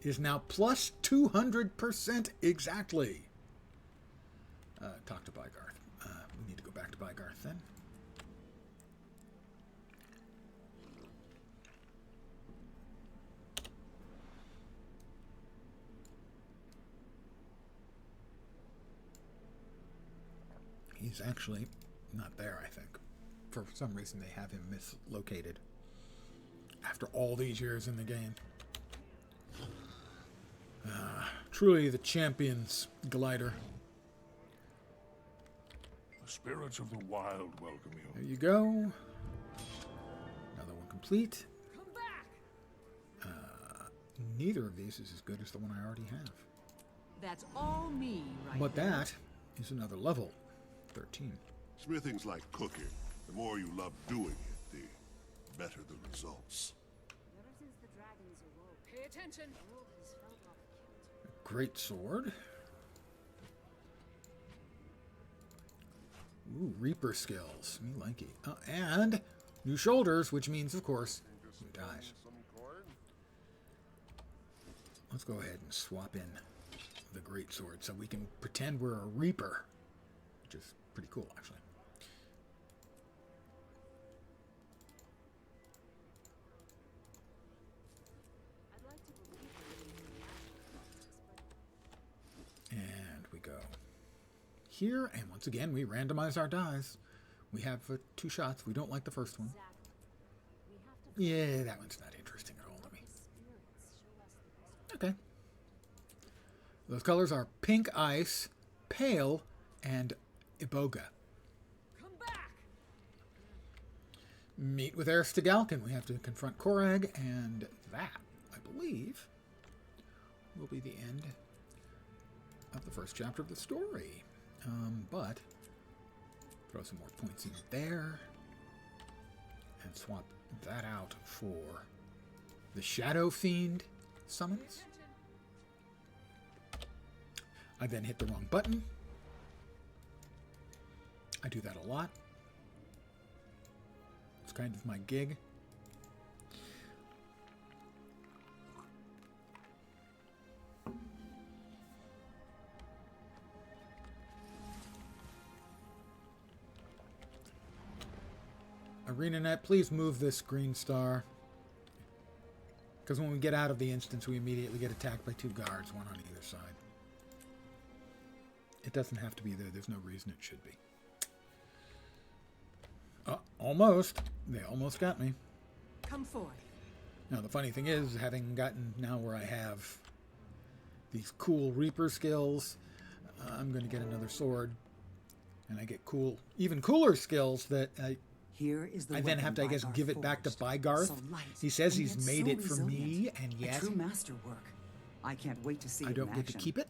is now plus 200% exactly. Talk to Bygarth. We need to go back to Bygarth then. He's actually not there, I think. For some reason, they have him mislocated after all these years in the game. Truly the champion's glider. The spirits of the wild welcome you. There you go. Another one complete. Come back! Neither of these is as good as the one I already have. That's all me right But there. that is another level. 13. Smithing's like cooking. The more you love doing it, the better the results. Ever since the dragons awoke, Pay attention! the world has felt off kilter. Great sword. Ooh, Reaper skills. Me like it. And new shoulders, which means, of course, new dies. Let's go ahead and swap in the great sword so we can pretend we're a Reaper, which is pretty cool, actually. I'd like to believe in the And we go here, and once again, we randomize our dies. We have 2 shots. We don't like the first one. Yeah, that one's not interesting at all to me. Okay. Those colors are pink ice, pale, and iboga. Come back! Meet with Aristogalcan. We have to confront Korag, and that, I believe, will be the end of the first chapter of the story. But throw some more points in there and swap that out for the Shadow Fiend summons. I then hit the wrong button. I do that a lot. It's kind of my gig. ArenaNet, please move this green star. Because when we get out of the instance, we immediately get attacked by 2 guards, one on either side. It doesn't have to be there. There's no reason it should be. Almost. They almost got me. Come forth. Now, the funny thing is, having gotten now where I have these cool Reaper skills, I'm going to get another sword. And I get cool, even cooler skills that Here is the I then have to, I guess, give it back to Bygarth. He says he's made it for me, and yet true masterwork. I can't wait to see I it don't in get to action. keep it.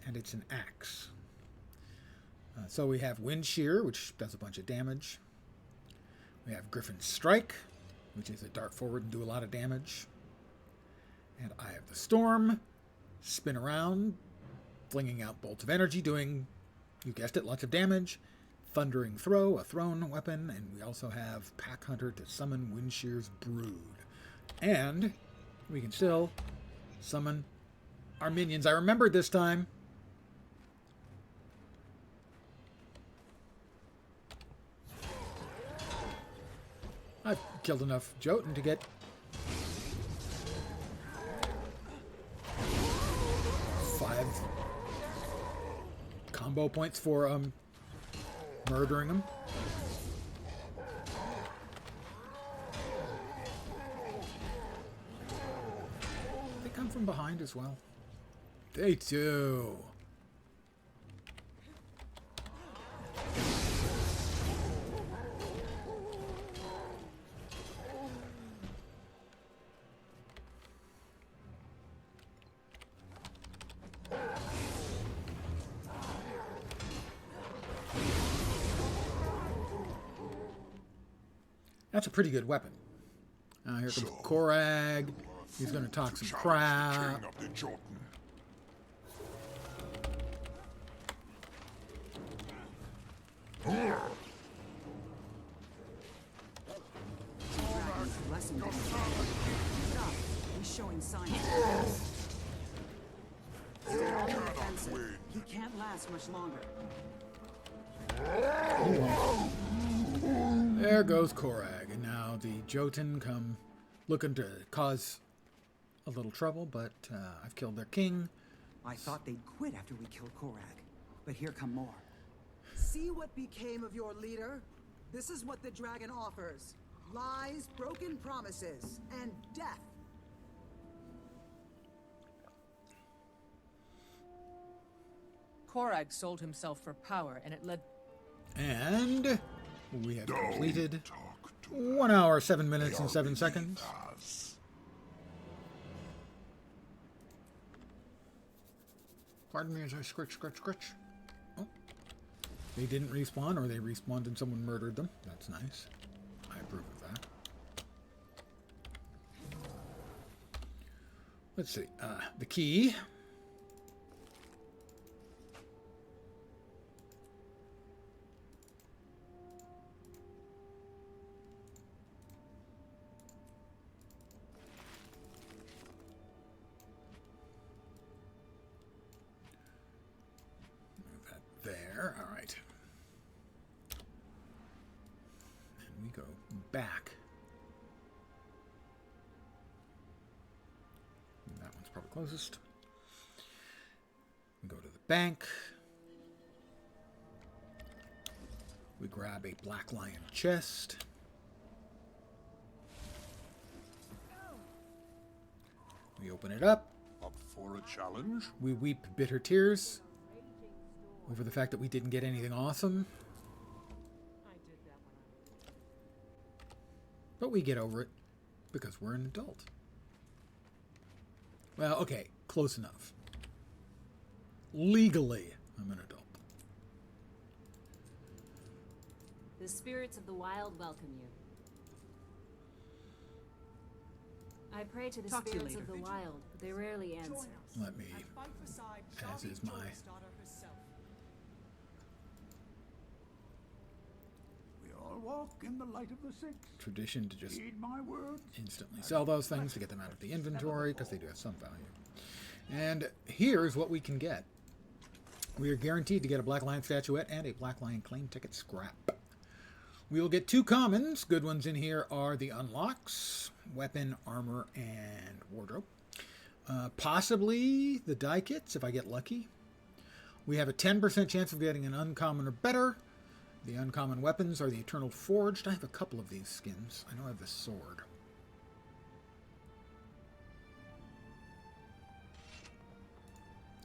And it's an axe. So we have Wind Shear, which does a bunch of damage. We have Griffin's Strike, which is a dart forward and do a lot of damage. And I have the Storm, spin around, flinging out bolts of energy, doing, you guessed it, lots of damage. Thundering Throw, a thrown weapon, and we also have Pack Hunter to summon Wind Shear's Brood. And we can still summon our minions. I remembered this time. I've killed enough Jotun to get 5 combo points for murdering him. They come from behind as well. They do. That's a pretty good weapon. Here comes Korag. He's going to talk some crap. He's showing He can't last much longer. There goes Korag, and now the Jotun come looking to cause a little trouble, but I've killed their king. I thought they'd quit after we killed Korag, but here come more. See what became of your leader? This is what the dragon offers. Lies, broken promises, and death. Korag sold himself for power, and it led... And we have completed 1 hour, 7 minutes, and 7 seconds. Pardon me as I scritch. Oh. They didn't respawn, or they respawned and someone murdered them. That's nice. I approve of that. Let's see. The key. There, all right. And we go back. And that one's probably closest. We go to the bank. We grab a black lion chest. We open it up. Up for a challenge? We weep bitter tears over the fact that we didn't get anything awesome. But we get over it because we're an adult. Well, okay, close enough. Legally, I'm an adult. The spirits of the wild welcome you. I pray to the Talk to you spirits of later. the wild, but they rarely answer. Let me, as is my We all walk in the light of the six. tradition to just Heed my words. instantly sell those things to get them out of the inventory because they do have some value. And here's what we can get. We are guaranteed to get a Black Lion statuette and a Black Lion claim ticket scrap. We will get 2 commons. Good ones in here are the unlocks, weapon, armor, and wardrobe. Possibly the die kits if I get lucky. We have a 10% chance of getting an uncommon or better. The uncommon weapons are the Eternal Forged. I have a couple of these skins. I know I have the sword.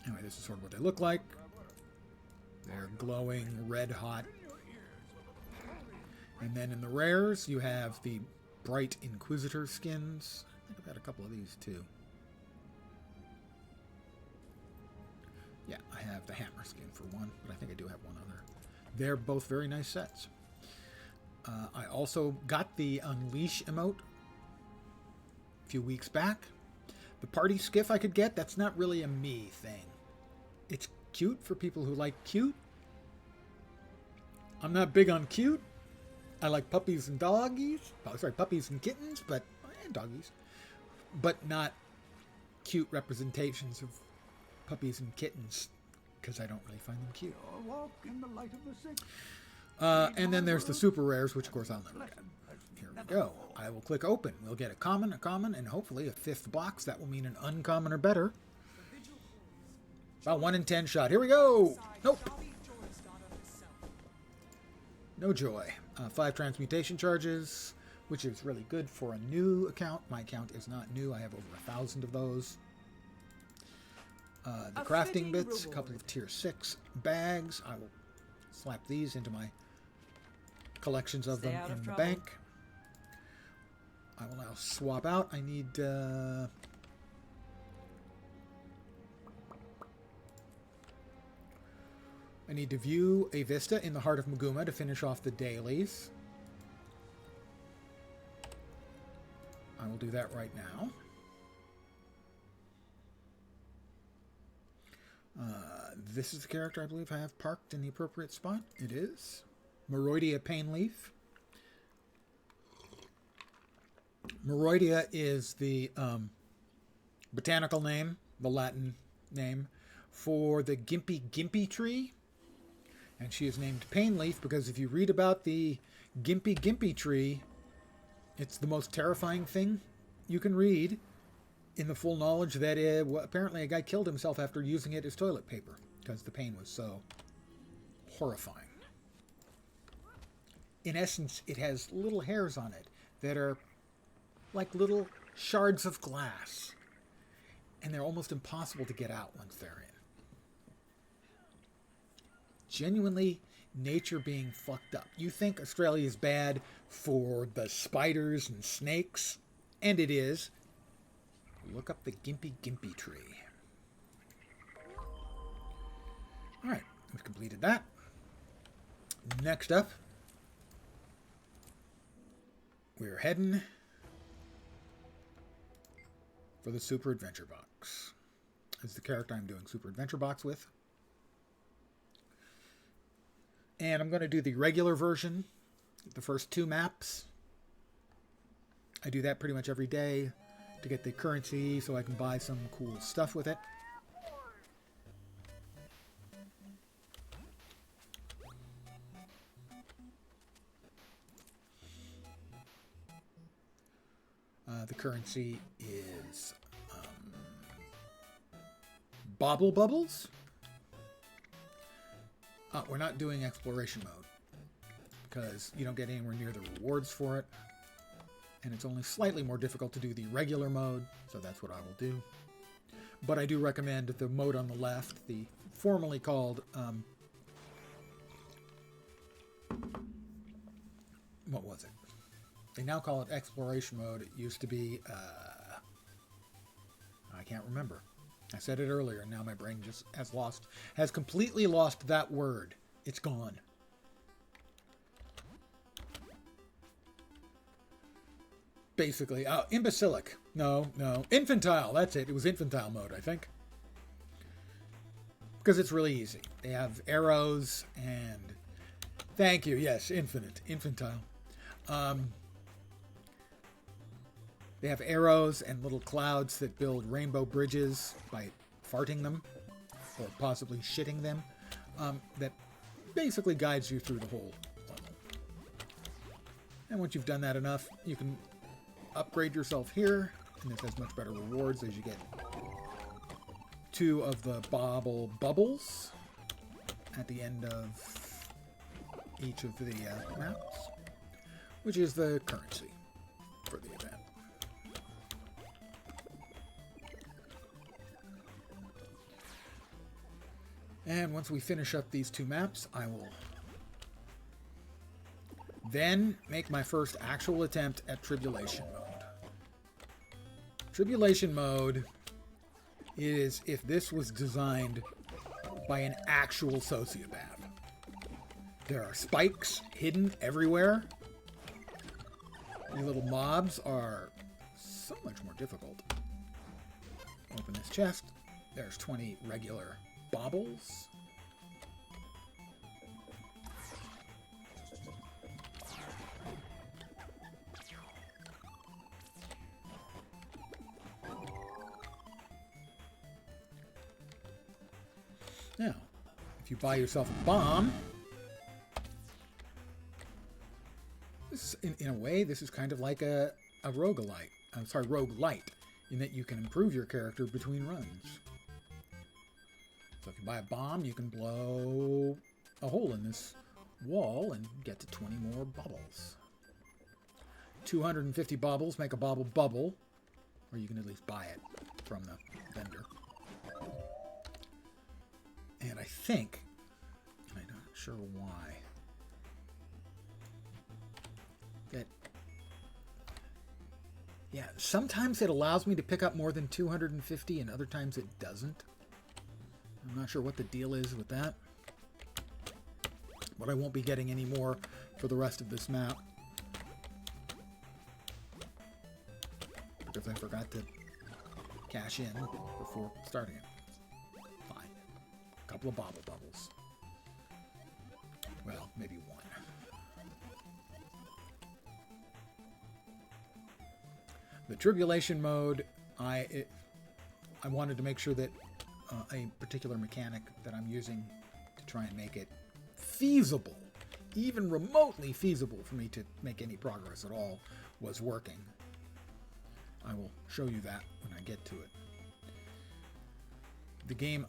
Anyway, this is sort of what they look like. They're glowing, red hot. And then in the rares, you have the bright Inquisitor skins. I think I've had a couple of these too. Yeah, I have the hammer skin for one, but I think I do have one other. They're both very nice sets. I also got the Unleash emote a few weeks back. The party skiff I could get, that's not really a me thing. It's cute for people who like cute. I'm not big on cute. I like puppies and doggies. Oh, sorry, puppies and kittens, and doggies. But not cute representations of puppies and kittens, because I don't really find them cute. We all walk in the light of the six. And then there's the super rares, which of course I'll never get. Here we go. I will click open. We'll get a common, and hopefully a 5th box. That will mean an uncommon or better. About 1 in 10 shot. Here we go. Nope. No joy. 5 transmutation charges, which is really good for a new account. My account is not new. I have over 1,000 of those. The crafting bits, a couple of tier 6 bags. I will slap these into my collections of them in the bank. I will now swap out. I need to view a vista in the heart of Maguma to finish off the dailies. I will do that right now. This is the character I believe I have parked in the appropriate spot. It is Moroidia Painleaf. Moroidia is the botanical name, the Latin name, for the Gimpy tree. And she is named Painleaf because if you read about the Gimpy tree, it's the most terrifying thing you can read, in the full knowledge that apparently a guy killed himself after using it as toilet paper because the pain was so horrifying. In essence, it has little hairs on it that are like little shards of glass, and they're almost impossible to get out once they're in. Genuinely, nature being fucked up. You think Australia is bad for the spiders and snakes, and it is. Look up the Gimpy tree. Alright, we've completed that. Next up, we're heading for the Super Adventure Box. This is the character I'm doing Super Adventure Box with. And I'm going to do the regular version, the first 2 maps. I do that pretty much every day to get the currency so I can buy some cool stuff with it. The currency is Bobble Bubbles. We're not doing exploration mode because you don't get anywhere near the rewards for it. And it's only slightly more difficult to do the regular mode, so that's what I will do. But I do recommend the mode on the left, the formerly called, what was it? They now call it exploration mode. It used to be, I can't remember. I said it earlier, and now my brain just has completely lost that word. It's gone. Basically, imbecilic. No. Infantile, that's it. It was infantile mode, I think. Because it's really easy. They have arrows and... Thank you, yes, infantile. They have arrows and little clouds that build rainbow bridges by farting them, or possibly shitting them, that basically guides you through the whole level. And once you've done that enough, you can upgrade yourself here, and this has much better rewards as you get 2 of the Bobble Bubbles at the end of each of the maps, which is the currency for the event. And once we finish up these 2 maps, I will then make my first actual attempt at Tribulation mode. Tribulation mode is if this was designed by an actual sociopath. There are spikes hidden everywhere. The little mobs are so much more difficult. Open this chest. There's 20 regular baubles. Now, if you buy yourself a bomb, this is, in a way, this is kind of like a roguelite. I'm sorry, roguelite, in that you can improve your character between runs. So if you buy a bomb, you can blow a hole in this wall and get to 20 more bubbles. 250 baubles make a bauble bubble, or you can at least buy it from the vendor. And I think, I'm not sure why, that, yeah, sometimes it allows me to pick up more than 250 and other times it doesn't. I'm not sure what the deal is with that. But I won't be getting any more for the rest of this map, because I forgot to cash in before starting it. Couple of bobble bubbles. Well, maybe 1. The Tribulation mode, I wanted to make sure that a particular mechanic that I'm using to try and make it feasible, even remotely feasible for me to make any progress at all, was working. I will show you that when I get to it. The game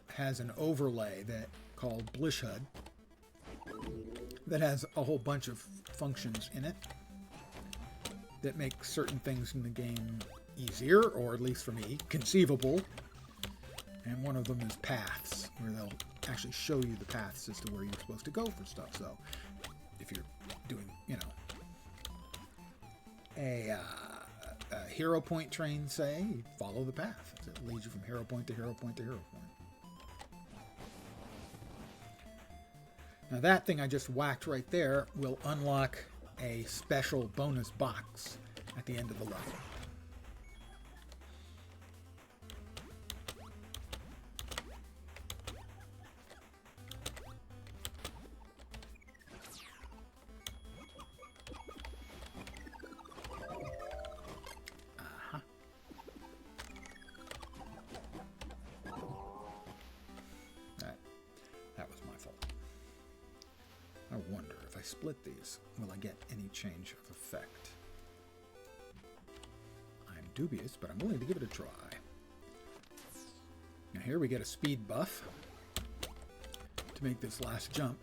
has an overlay that called Blish HUD that has a whole bunch of functions in it that make certain things in the game easier, or at least for me, conceivable. And one of them is paths, where they'll actually show you the paths as to where you're supposed to go for stuff. So if you're doing, you know, a hero point train, say, you follow the path. It leads you from hero point to hero point to hero point. Now that thing I just whacked right there will unlock a special bonus box at the end of the level. That was my fault. I wonder if I split these, will I get any change of effect? I'm dubious, but I'm willing to give it a try. Now here we get a speed buff to make this last jump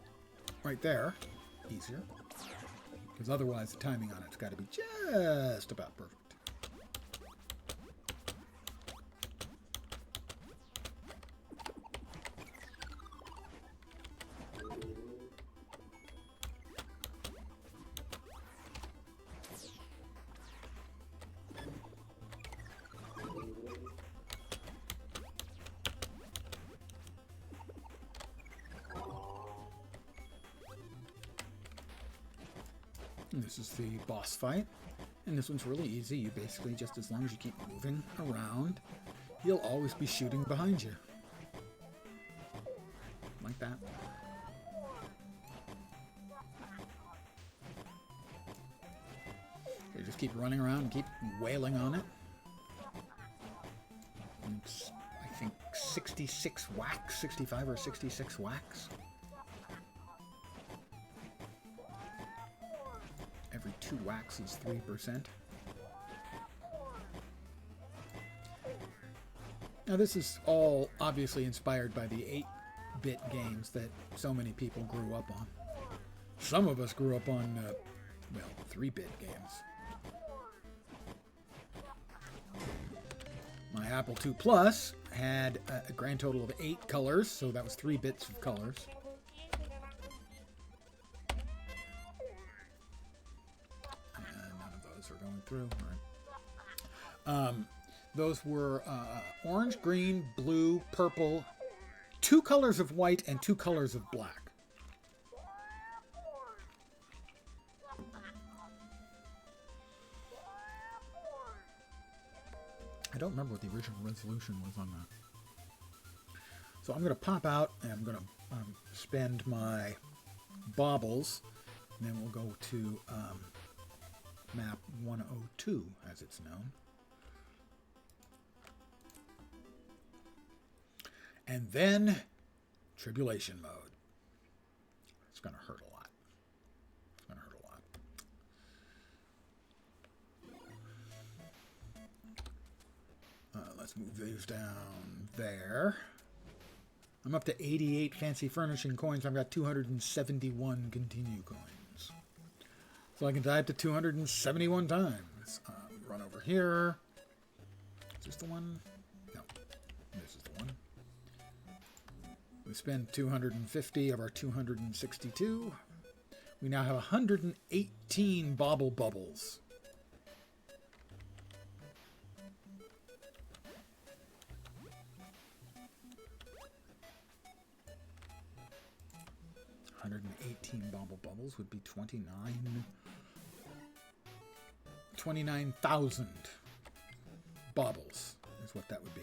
right there easier, because otherwise the timing on it's got to be just about perfect. This is the boss fight, and this one's really easy. You basically, just as long as you keep moving around, he'll always be shooting behind you. Like that. You just keep running around and keep wailing on it. And it's, I think, 66 whacks, 65 or 66 whacks. Every 2 whacks is 3%. Now this is all obviously inspired by the 8-bit games that so many people grew up on. Some of us grew up on, well, 3-bit games. My Apple II Plus had a grand total of 8 colors, so that was 3 bits of colors. Going through. Right. Those were orange, green, blue, purple, 2 colors of white, and 2 colors of black. I don't remember what the original resolution was on that. So I'm going to pop out, and I'm going to spend my baubles, and then we'll go to map 102, as it's known. And then Tribulation mode. It's going to hurt a lot. It's going to hurt a lot. Let's move these down there. I'm up to 88 fancy furnishing coins. I've got 271 continue coins. So I can die up to 271 times. Run over here. Is this the one? No. This is the one. We spend 250 of our 262. We now have 118 bauble bubbles. Bauble bubbles would be 29,000 baubles is what that would be.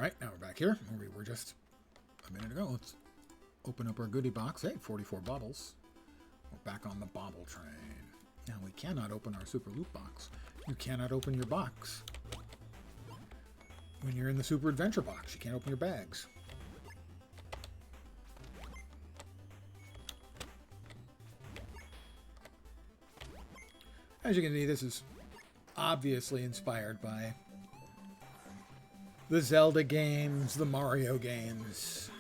Alright, now we're back here, where we were just a minute ago. Let's open up our goodie box. Hey, 44 baubles. We're back on the bauble train. Now we cannot open our super loot box. You cannot open your box. When you're in the super adventure box, you can't open your bags. As you can see, this is obviously inspired by the Zelda games, the Mario games.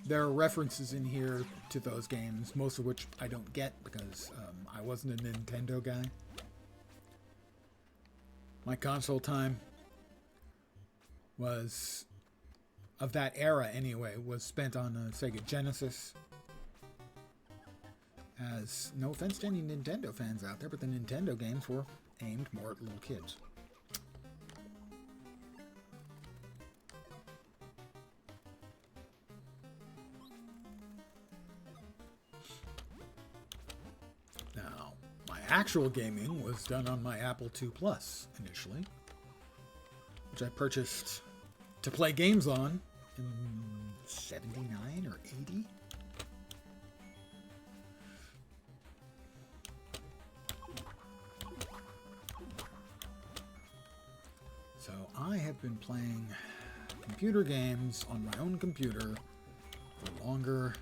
There are references in here to those games, most of which I don't get because I wasn't a Nintendo guy. My console time was, of that era anyway, was spent on a Sega Genesis. As, no offense to any Nintendo fans out there, but the Nintendo games were aimed more at little kids. Now, my actual gaming was done on my Apple II Plus initially, which I purchased to play games on in 79 or 80. So I have been playing computer games on my own computer for longer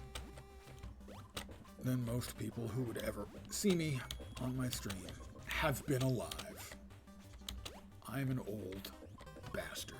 than most people who would ever see me on my stream have been alive. I'm an old bastard.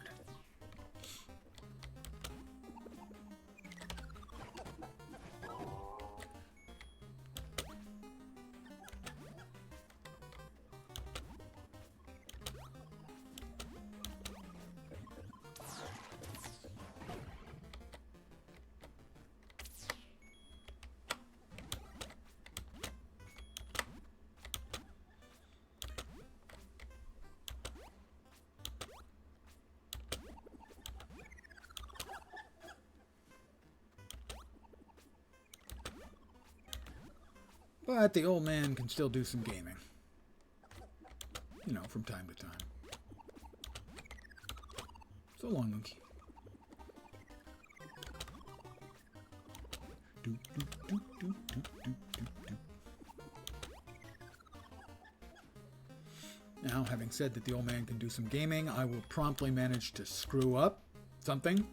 But the old man can still do some gaming. You know, from time to time. So long, Monkey. Now, having said that the old man can do some gaming, I will promptly manage to screw up something.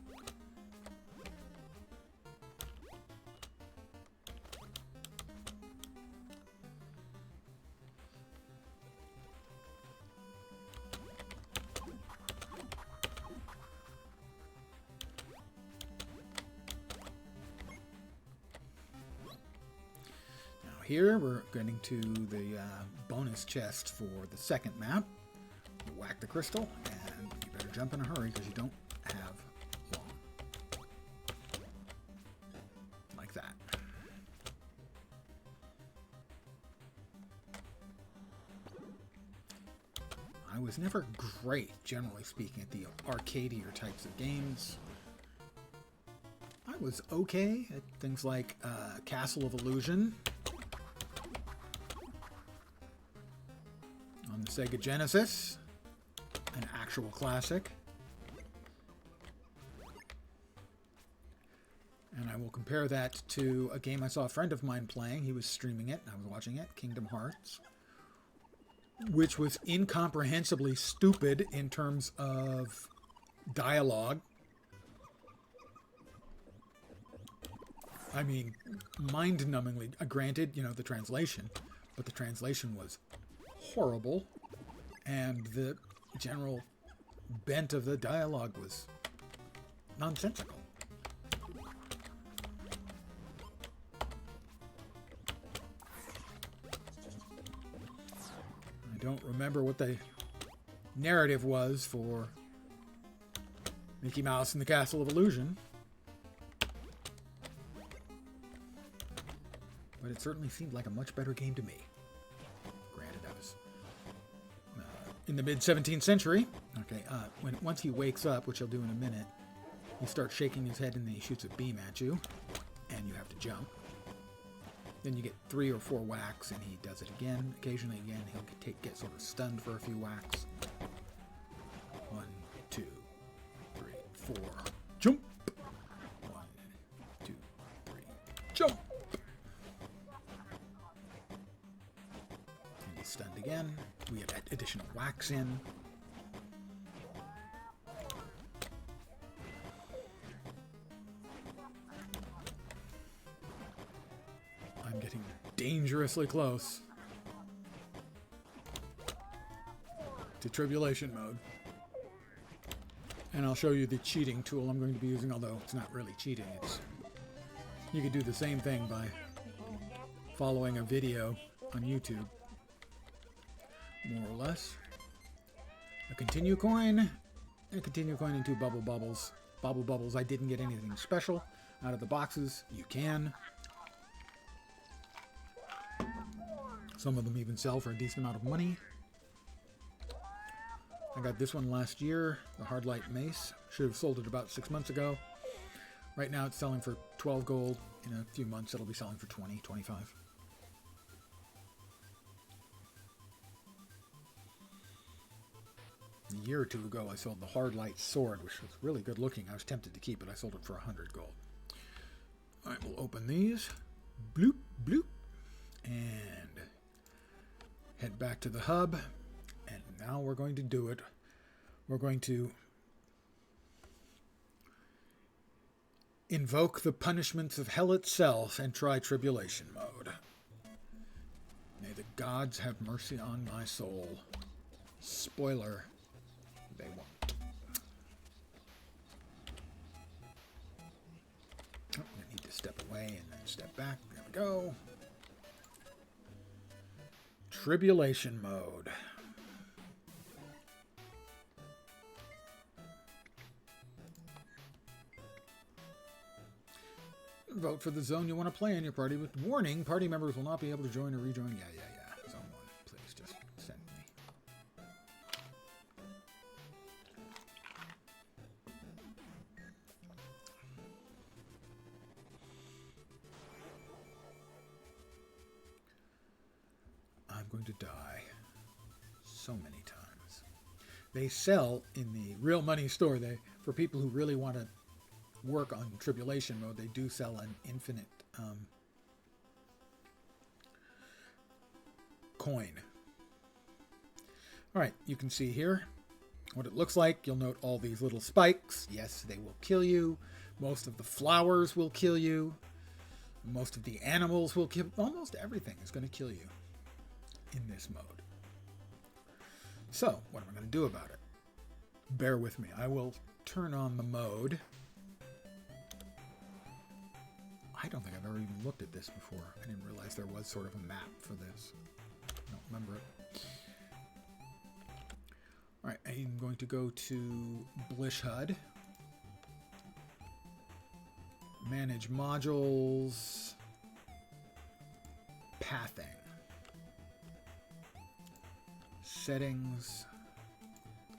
Here we're getting to the bonus chest for the second map. You whack the crystal, and you better jump in a hurry because you don't have long. Like that. I was never great, generally speaking, at the arcadier types of games. I was okay at things like Castle of Illusion. On the Sega Genesis, an actual classic. And I will compare that to a game I saw a friend of mine playing. He was streaming it, and I was watching it, Kingdom Hearts, which was incomprehensibly stupid in terms of dialogue. I mean, mind-numbingly, granted, you know, the translation, but the translation was horrible, and the general bent of the dialogue was nonsensical. I don't remember what the narrative was for Mickey Mouse and the Castle of Illusion, but it certainly seemed like a much better game to me. In the mid-17th century. Okay, once he wakes up, which he'll do in a minute, he starts shaking his head and then he shoots a beam at you, and you have to jump. Then you get 3 or 4 whacks, and he does it again. Occasionally again, he'll get sort of stunned for a few whacks. 1, 2, 4. Jump. 1, 2, 3. Jump. And he's stunned again. We have additional wax in. I'm getting dangerously close to Tribulation mode. And I'll show you the cheating tool I'm going to be using, although it's not really cheating. You could do the same thing by following a video on YouTube. More or less. A continue coin, and a continue coin and 2 bubble bubbles. Bubble bubbles, I didn't get anything special out of the boxes. You can. Some of them even sell for a decent amount of money. I got this one last year, the Hardlight Mace. Should have sold it about 6 months ago. Right now it's selling for 12 gold. In a few months it'll be selling for 20, 25. A year or two ago I sold the Hardlight Sword, which was really good looking. I was tempted to keep it. I sold it for 100 gold. Alright, we'll open these. Bloop, bloop. And head back to the hub. And now we're going to do it. We're going to invoke the punishments of hell itself and try Tribulation mode. May the gods have mercy on my soul. Spoiler, they won't. Oh, I need to step away and then step back. There we go. Tribulation mode. Vote for the zone you want to play in your party with warning. Party members will not be able to join or rejoin. Yeah. Zone 1. Please just send me. I'm going to die so many times. They sell in the real money store. For people who really want to work on Tribulation mode, they do sell an infinite coin. Alright, you can see here what it looks like. You'll note all these little spikes. Yes, they will kill you. Most of the flowers will kill you. Most of the animals will kill. Almost everything is going to kill you in this mode. So, what am I going to do about it? Bear with me. I will turn on the mode. I don't think I've ever even looked at this before. I didn't realize there was sort of a map for this. I don't remember it. Alright, I'm going to go to Blish HUD. Manage modules. Pathing. Settings.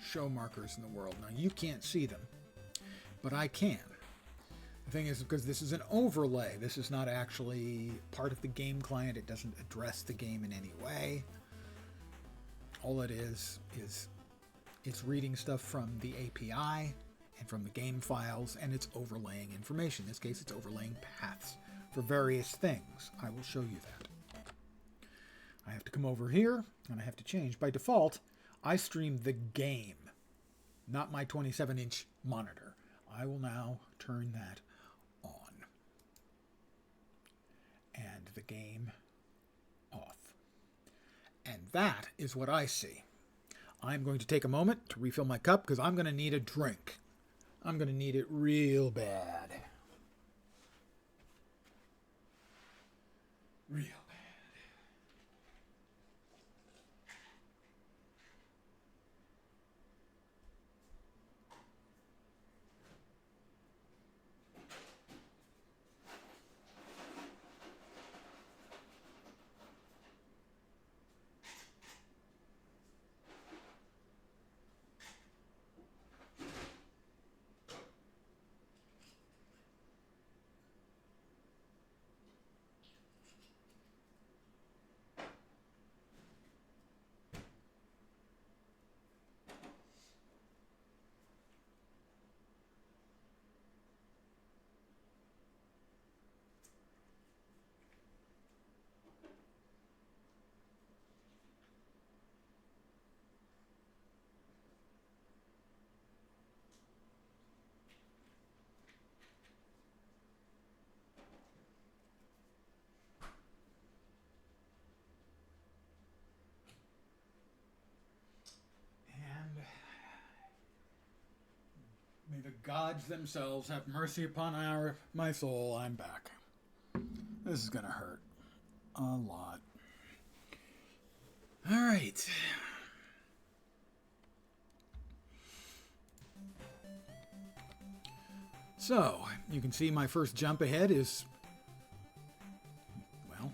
Show markers in the world. Now you can't see them, but I can. The thing is, because this is an overlay, this is not actually part of the game client. It doesn't address the game in any way. All it is it's reading stuff from the API and from the game files, and it's overlaying information. In this case, it's overlaying paths for various things. I will show you that. I have to come over here, and I have to change. By default, I stream the game, not my 27-inch monitor. I will now turn that on. And the game off. And that is what I see. I'm going to take a moment to refill my cup because I'm going to need a drink. I'm going to need it real bad. Real. gods themselves, have mercy upon my soul. I'm back. This is gonna hurt a lot. All right. So, you can see my first jump ahead is, well,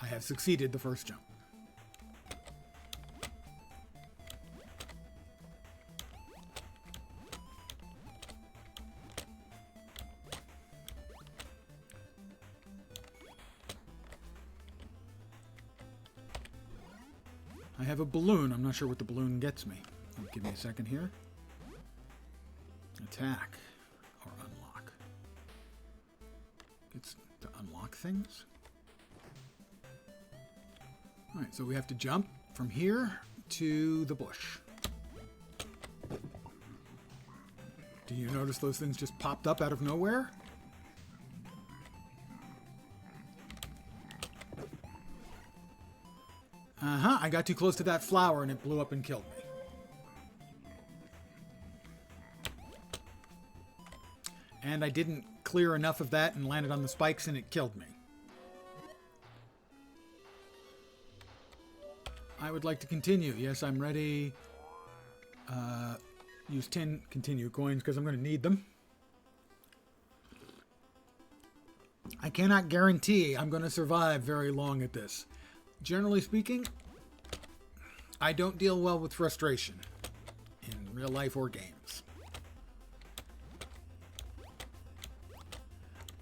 I have succeeded the first jump. I have a balloon. I'm not sure what the balloon gets me. Give me a second here. Attack or unlock. It's to unlock things. Alright, so we have to jump from here to the bush. Do you notice those things just popped up out of nowhere? Uh-huh, I got too close to that flower and it blew up and killed me. And I didn't clear enough of that and landed on the spikes and it killed me. I would like to continue. Yes, I'm ready. Use 10 continue coins because I'm going to need them. I cannot guarantee I'm going to survive very long at this. Generally speaking, I don't deal well with frustration in real life or games.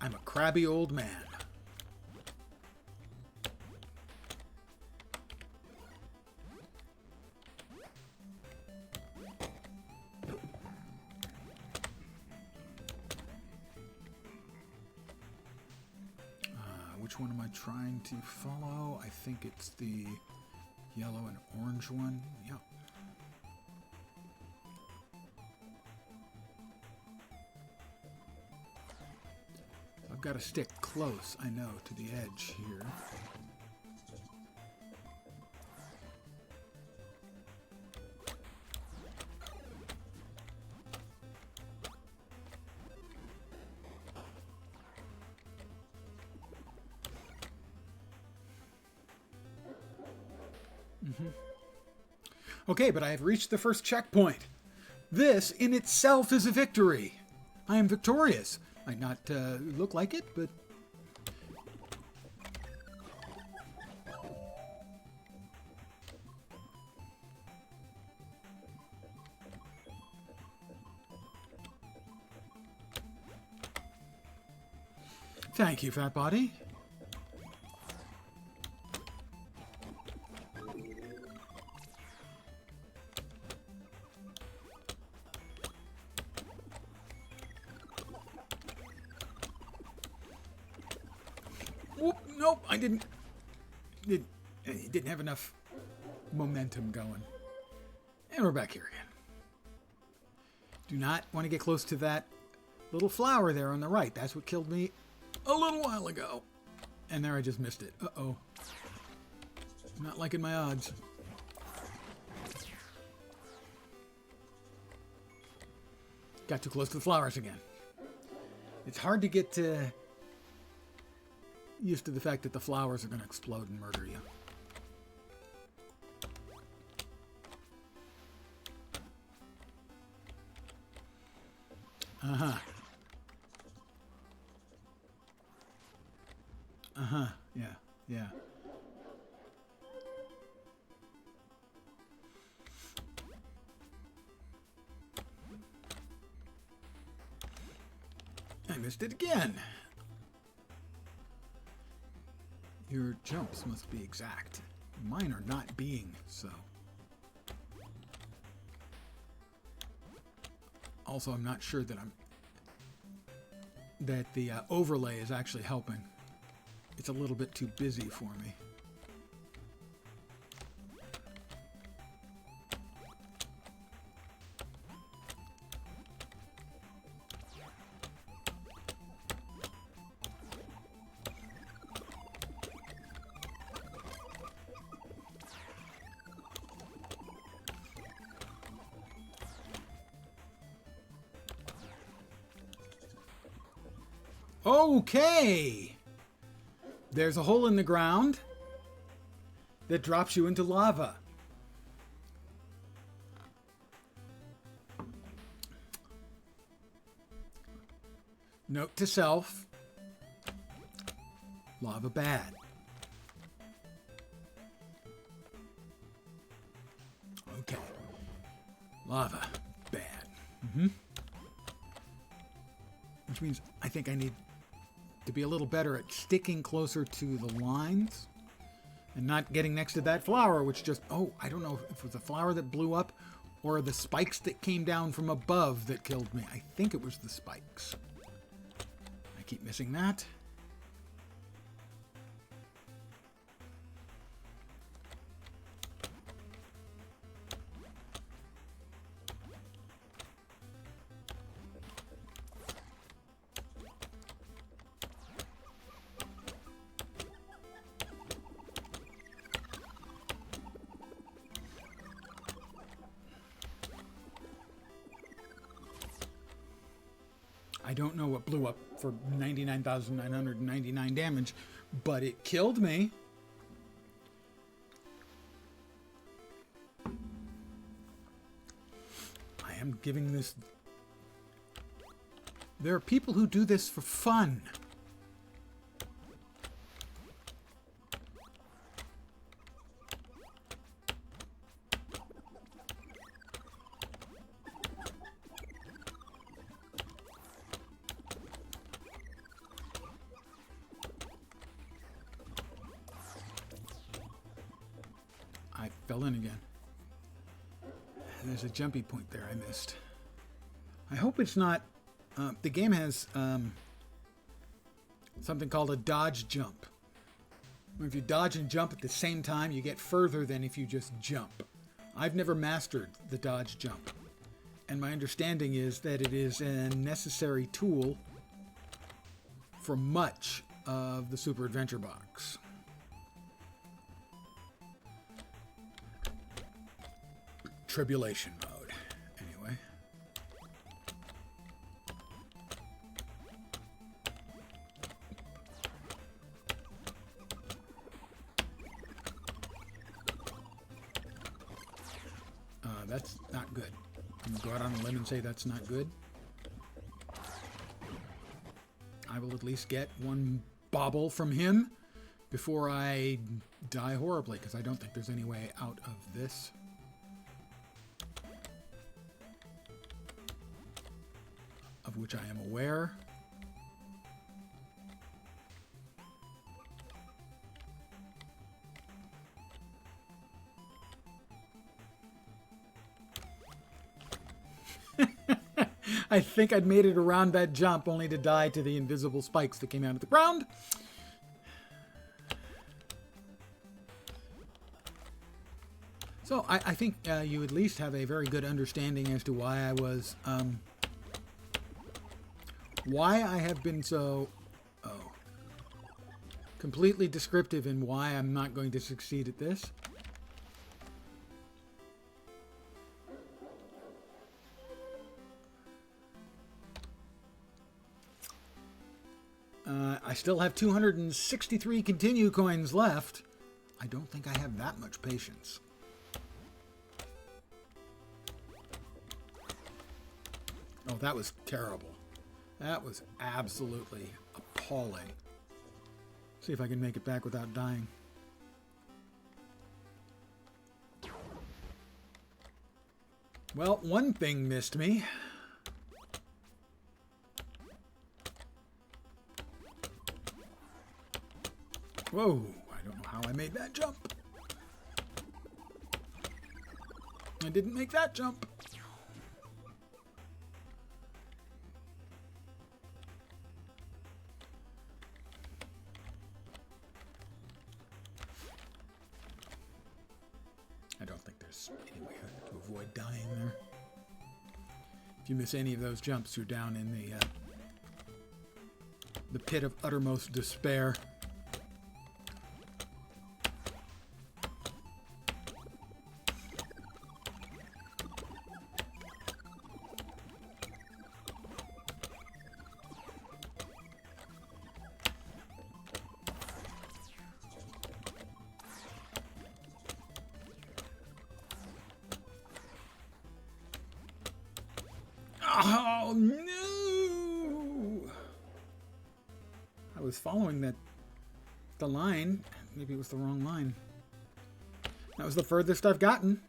I'm a crabby old man. Which one am I trying to follow? I think it's the yellow and orange one. Yep. I've got to stick close, I know, to the edge here. Okay, but I have reached the first checkpoint. This in itself is a victory. I am victorious. Might not look like it, but... Thank you, Fat Body. Nope, I didn't. He didn't have enough momentum going. And we're back here again. Do not want to get close to that little flower there on the right. That's what killed me a little while ago. And there I just missed it. Uh-oh. Not liking my odds. Got too close to the flowers again. It's hard to get used to the fact that the flowers are going to explode and murder you. Uh-huh. Uh-huh. Yeah. Yeah. I missed it again. Your jumps must be exact. Mine are not being so. Also, I'm not sure that the overlay is actually helping. It's a little bit too busy for me. Okay. There's a hole in the ground that drops you into lava. Note to self. Lava bad. Okay. Lava bad. Which means I think I need to be a little better at sticking closer to the lines and not getting next to that flower, which just, oh, I don't know if it was the flower that blew up or the spikes that came down from above that killed me. I think it was the spikes. I keep missing that. I don't know what blew up for 99,999 damage, but it killed me. I am giving this... There are people who do this for fun. I fell in again. There's a jumpy point there I missed. I hope it's not... the game has something called a dodge jump. If you dodge and jump at the same time, you get further than if you just jump. I've never mastered the dodge jump. And my understanding is that it is a necessary tool for much of the Super Adventure Box. Tribulation mode, anyway. That's not good. I'm gonna go out on a limb and say that's not good. I will at least get one bobble from him before I die horribly, because I don't think there's any way out of this. Of which I am aware. I think I'd made it around that jump only to die to the invisible spikes that came out of the ground. So I think you at least have a very good understanding as to why I was... why I have been so completely descriptive in why I'm not going to succeed at this. I still have 263 continue coins left. I don't think I have that much patience. Oh, that was terrible. That was absolutely appalling. See if I can make it back without dying. Well, one thing missed me. Whoa, I don't know how I made that jump. I didn't make that jump. I don't think there's any way to avoid dying there. If you miss any of those jumps, you're down in the pit of uttermost despair. was following the line. Maybe it was the wrong line. That was the furthest I've gotten.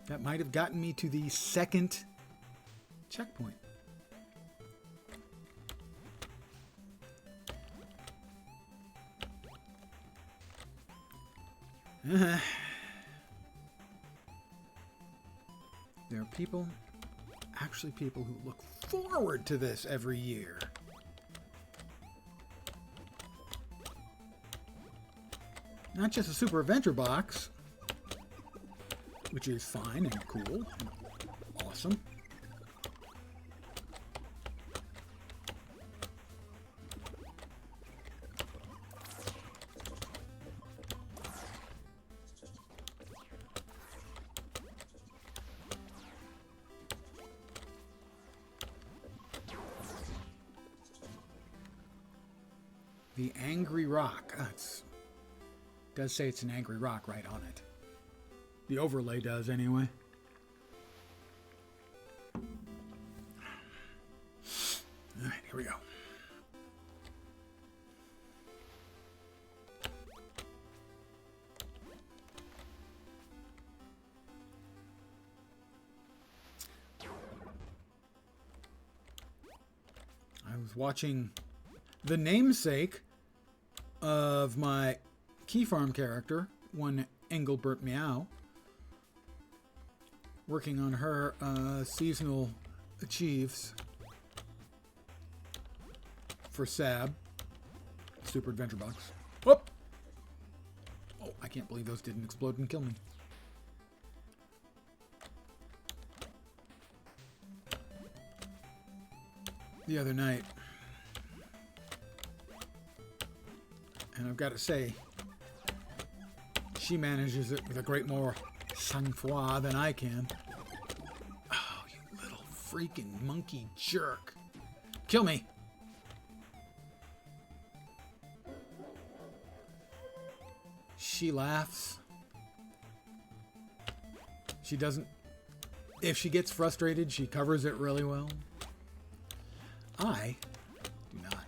That might have gotten me to the second checkpoint. There are people, actually people who look forward to this every year. Not just a Super Adventure box, which is fine and cool and awesome. The Angry Rock. Does say it's an angry rock right on it. The overlay does anyway. Alright, here we go. I was watching the namesake of my Key Farm character, one Engelbert Meow, working on her seasonal achieves for SAB, Super Adventure Box. Whoop! Oh, I can't believe those didn't explode and kill me. The other night, and I've got to say, she manages it with a great more sang-froid than I can. Oh, you little freaking monkey jerk. Kill me. She laughs. She doesn't... If she gets frustrated, she covers it really well. I do not.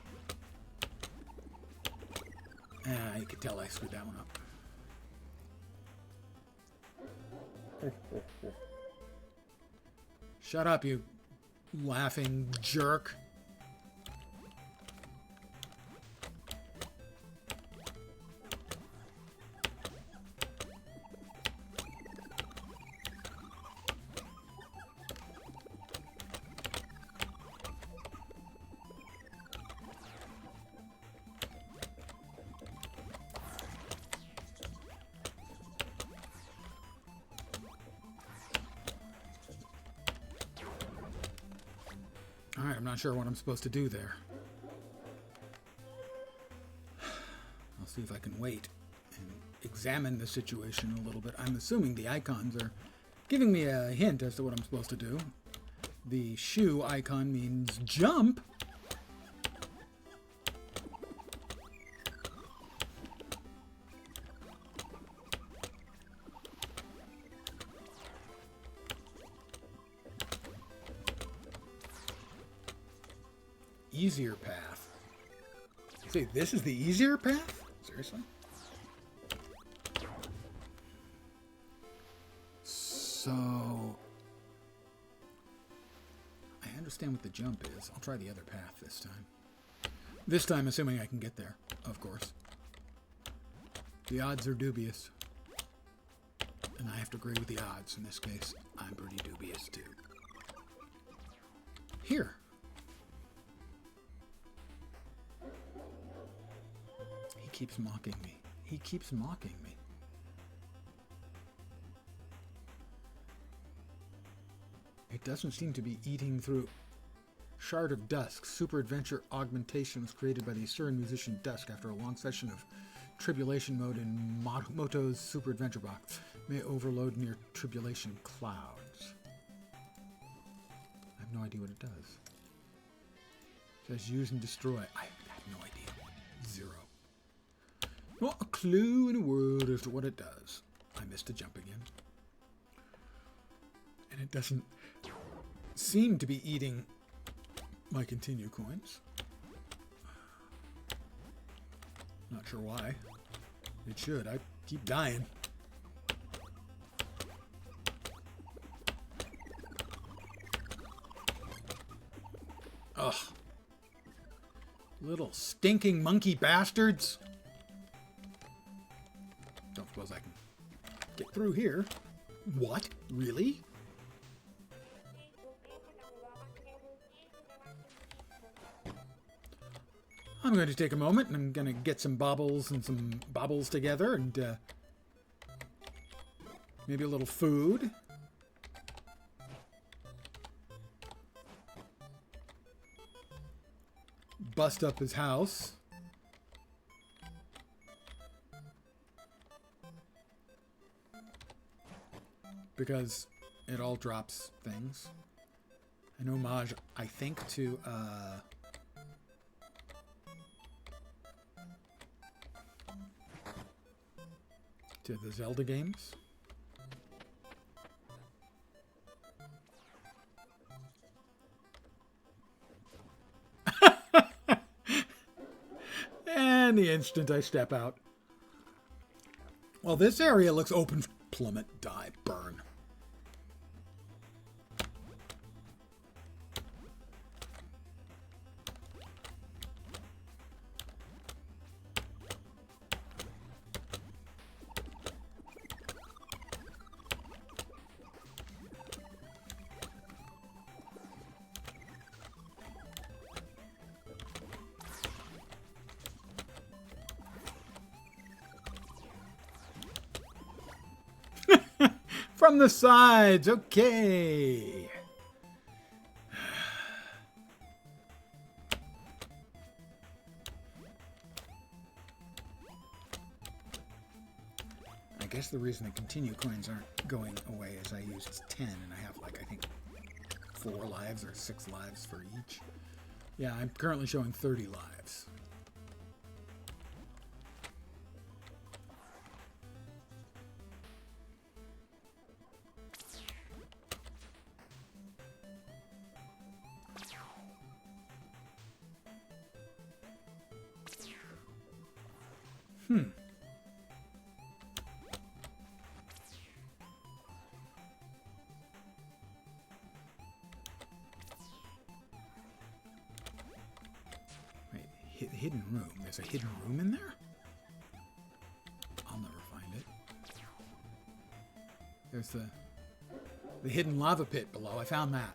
You could tell I screwed that one up. Shut up, you laughing jerk. Alright, I'm not sure what I'm supposed to do there. I'll see if I can wait and examine the situation a little bit. I'm assuming the icons are giving me a hint as to what I'm supposed to do. The shoe icon means jump. Easier path. See, this is the easier path? Seriously? So... I understand what the jump is. I'll try the other path this time. This time, assuming I can get there, of course. The odds are dubious. And I have to agree with the odds in this case. I'm pretty dubious, too. Here. He keeps mocking me. He keeps mocking me. It doesn't seem to be eating through. Shard of Dusk. Super Adventure Augmentation was created by the Assyrian musician Dusk after a long session of Tribulation mode in Moto's Super Adventure Box. May overload near Tribulation clouds. I have no idea what it does. It says use and destroy. I have no idea. Zero. Not a clue in the world as to what it does. I missed a jump again. And it doesn't seem to be eating my continue coins. Not sure why. It should. I keep dying. Ugh. Little stinking monkey bastards. Don't suppose I can get through here. What? Really? I'm going to take a moment and I'm going to get some baubles and some baubles together and maybe a little food. Bust up his house. Because it all drops things. An homage, I think, to the Zelda games. And the instant I step out. Well, this area looks open. Plummet, die, burn. From the sides, okay. I guess the reason the continue coins aren't going away is I used 10 and I have like, I think 4 lives or 6 lives for each. Yeah, I'm currently showing 30 lives. Wait, hidden room. There's a hidden room in there? I'll never find it. There's the hidden lava pit below. I found that.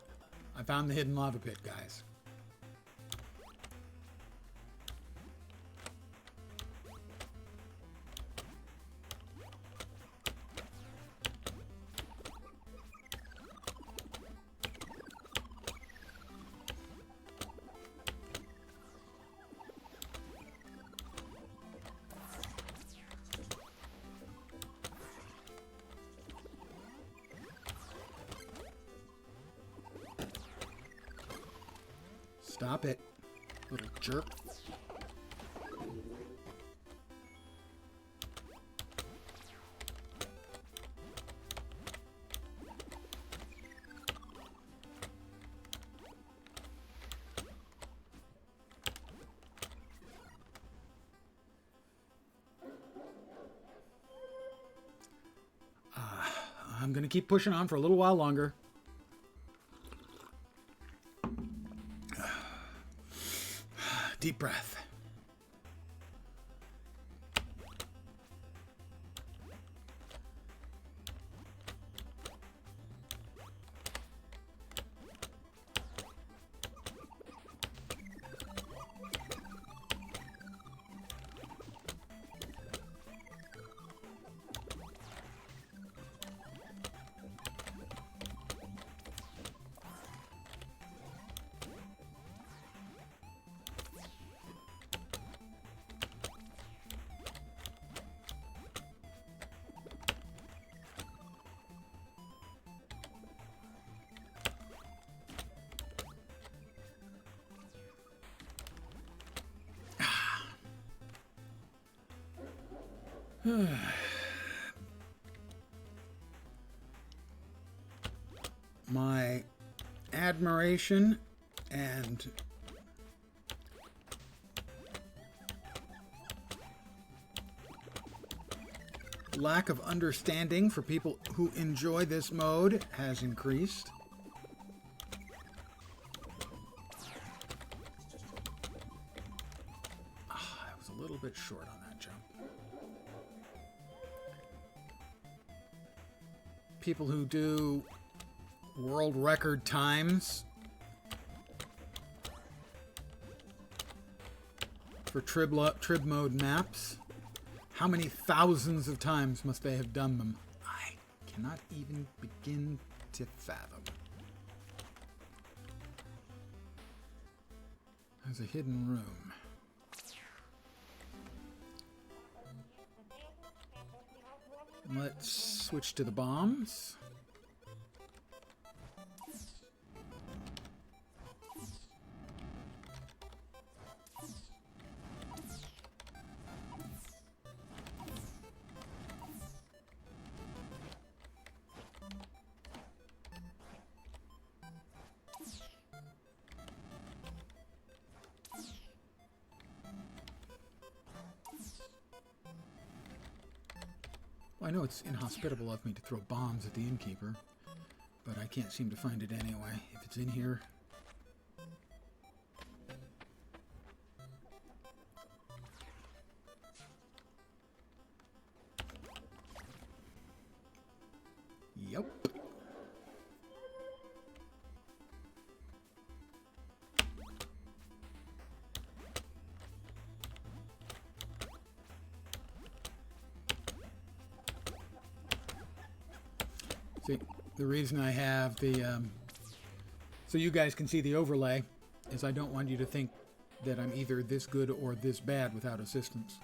I found the hidden lava pit, guys. Stop it, little jerk. I'm going to keep pushing on for a little while longer. Deep breath. My admiration and lack of understanding for people who enjoy this mode has increased. I was a little bit short on that jump. People who do world record times for trib mode maps. How many thousands of times must they have done them? I cannot even begin to fathom. There's a hidden room. Let's switch to the bombs. I know it's inhospitable of me to throw bombs at the innkeeper, but I can't seem to find it anyway. If it's in here... Yep. See, the reason I have the, so you guys can see the overlay, is I don't want you to think that I'm either this good or this bad without assistance.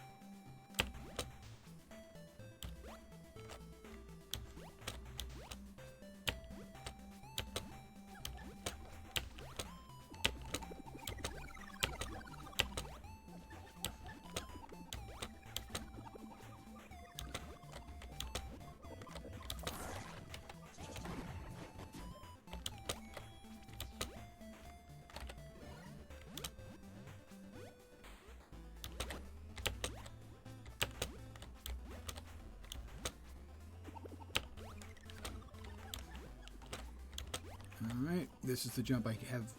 Alright, this is the jump I have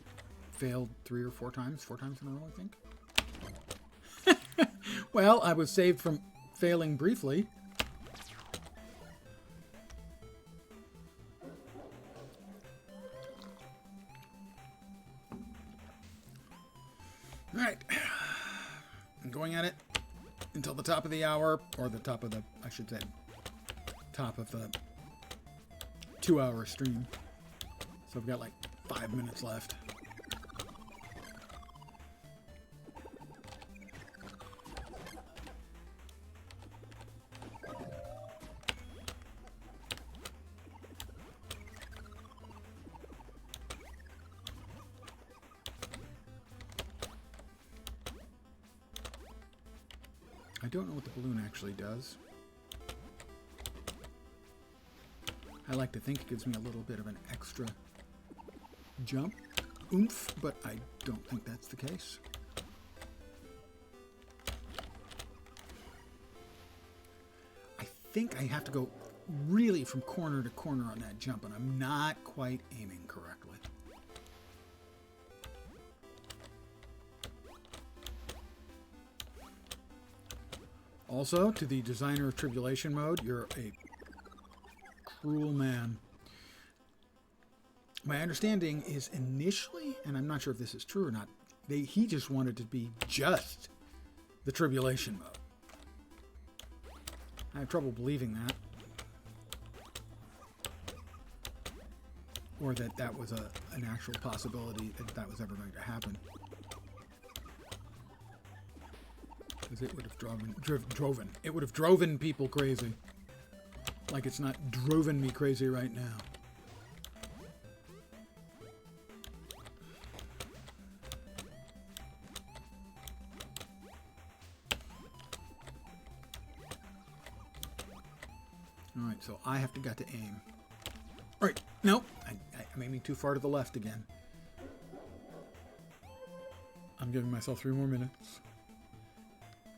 failed 3 or 4 times. 4 times in a row, I think. Well, I was saved from failing briefly. Alright. I'm going at it until the top of the hour, or the top of the, I should say, top of the 2-hour stream. So I've got like 5 minutes left. I don't know what the balloon actually does. I like to think it gives me a little bit of an extra jump oomph, but I don't think that's the case. I think I have to go really from corner to corner on that jump, and I'm not quite aiming correctly. Also, to the designer of Tribulation mode, you're a cruel man. My understanding is initially, and I'm not sure if this is true or not, he just wanted to be just the Tribulation mode. I have trouble believing that. Or that that was an actual possibility, that that was ever going to happen. Because it would have it would have driven people crazy. Like it's not driven me crazy right now. Alright, so I have got to aim. Alright, nope. I'm aiming too far to the left again. I'm giving myself 3 more minutes.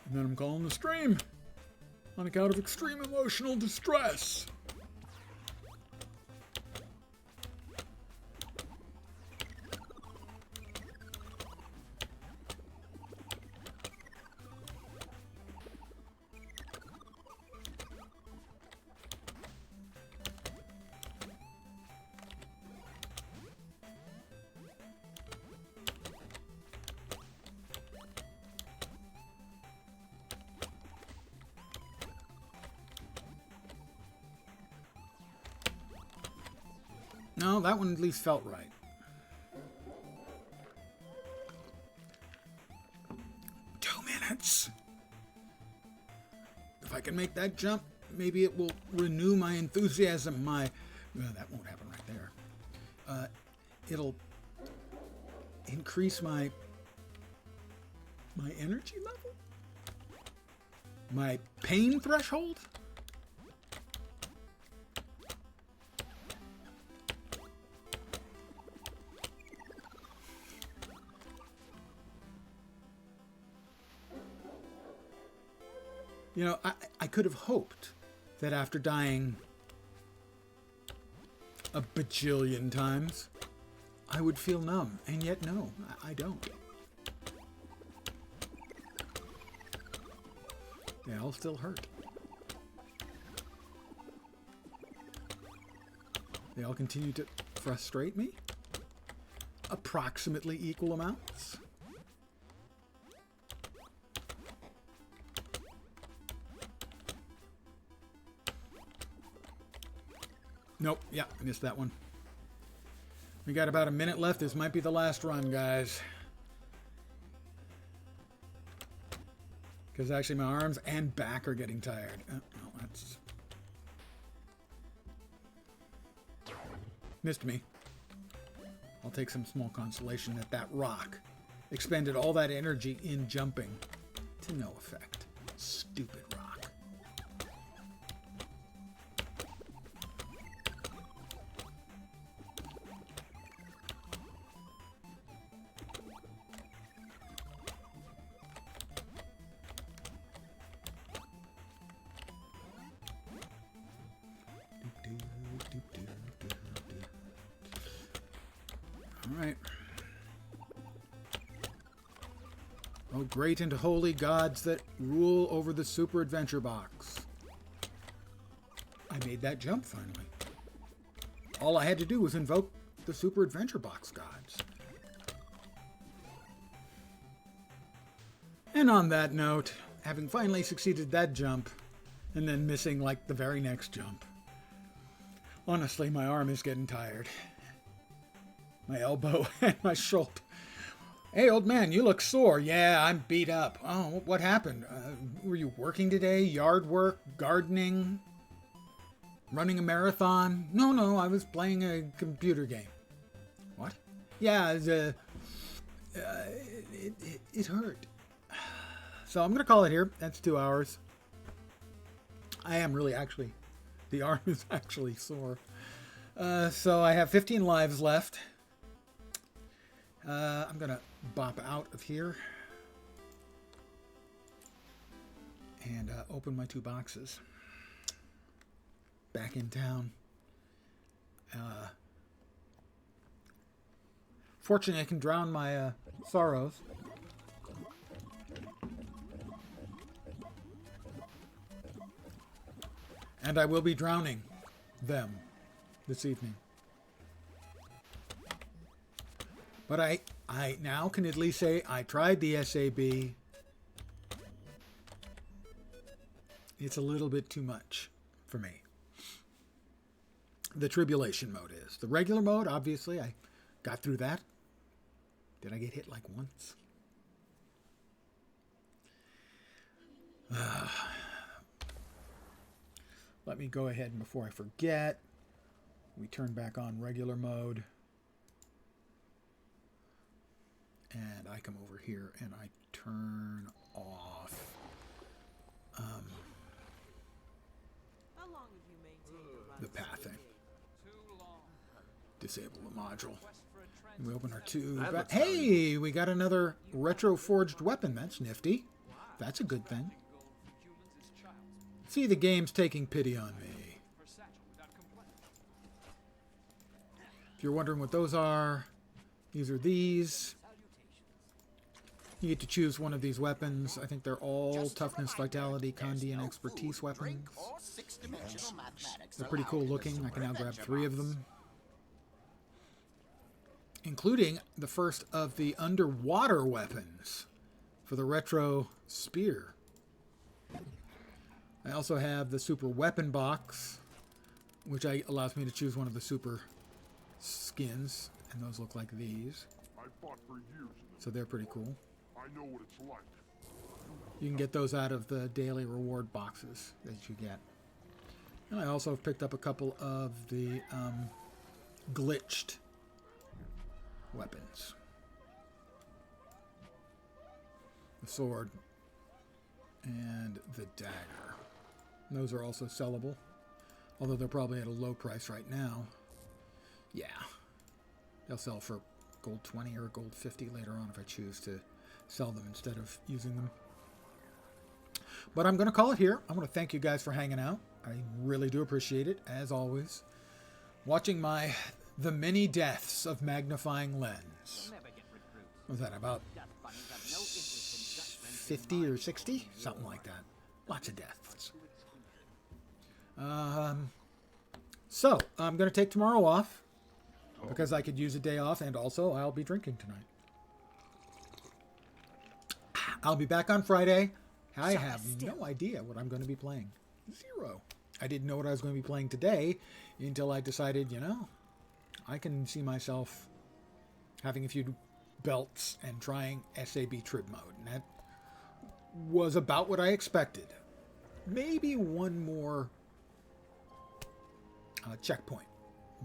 And then I'm calling the stream. on account of extreme emotional distress. No, that one at least felt right. Two minutes. If I can make that jump, maybe it will renew my enthusiasm. Well, that won't happen right there. It'll increase my energy level? My pain threshold? You know, I could have hoped that after dying a bajillion times, I would feel numb. And yet, no, I don't. They all still hurt. They all continue to frustrate me. Approximately equal amounts. Nope, yeah, I missed that one. We got about a minute left. This might be the last run, guys. Because actually my arms and back are getting tired. Oh, no, that's... Missed me. I'll take some small consolation that that rock expended all that energy in jumping to no effect. Stupid rock. Alright. Oh, great and holy gods that rule over the Super Adventure Box. I made that jump finally. All I had to do was invoke the Super Adventure Box gods. And on that note, having finally succeeded that jump, and then missing like the very next jump, honestly, my arm is getting tired. My elbow and my shoulder. Hey, old man, you look sore. Yeah, I'm beat up. Oh, what happened? Were you working today? Yard work? Gardening? Running a marathon? No, I was playing a computer game. What? Yeah, it hurt. So I'm going to call it here. That's 2 hours. I am really actually, the arm is actually sore. So I have 15 lives left. I'm going to bop out of here and open my 2 boxes. Back in town. Fortunately, I can drown my sorrows. And I will be drowning them this evening. But I now can at least say I tried the SAB. It's a little bit too much for me. The Tribulation mode is. The regular mode, obviously, I got through that. Did I get hit like once? Let me go ahead and before I forget, we turn back on regular mode. And I come over here and I turn off the pathing. Disable the module. And we open our 2. Hey, we got another retro forged weapon. That's nifty. That's a good thing. See, the game's taking pity on me. If you're wondering what those are, these are these. You get to choose one of these weapons. I think they're all toughness, vitality, condi, and expertise weapons. They're pretty cool looking. I can now grab 3 of them, including the first of the underwater weapons for the retro spear. I also have the super weapon box, which allows me to choose one of the super skins, and those look like these. So they're pretty cool. I know what it's like. You can get those out of the daily reward boxes that you get. And I also have picked up a couple of the glitched weapons. The sword and the dagger. And those are also sellable, although they're probably at a low price right now. Yeah, they'll sell for gold 20 or gold 50 later on if I choose to sell them instead of using them. But I'm going to call it here. I want to thank you guys for hanging out. I really do appreciate it, as always. Watching the many deaths of magnifying lens. What was that, about 50 or 60? Something like that. Lots of deaths. So, I'm going to take tomorrow off because I could use a day off, and also I'll be drinking tonight. I'll be back on Friday. I have no idea what I'm going to be playing. 0. I didn't know what I was going to be playing today until I decided, I can see myself having a few belts and trying SAB Trib mode. And that was about what I expected. Maybe one more checkpoint,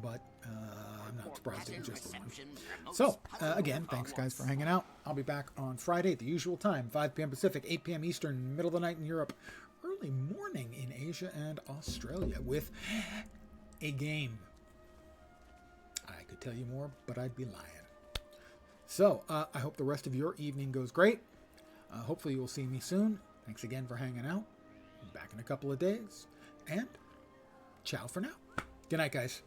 but I'm not surprised it was just the one. So, again, thanks guys for hanging out. I'll be back on Friday at the usual time, 5 p.m. Pacific, 8 p.m. Eastern, middle of the night in Europe, early morning in Asia and Australia with a game. I could tell you more, but I'd be lying. So, I hope the rest of your evening goes great. Hopefully you'll see me soon. Thanks again for hanging out. Back in a couple of days. And ciao for now. Good night, guys.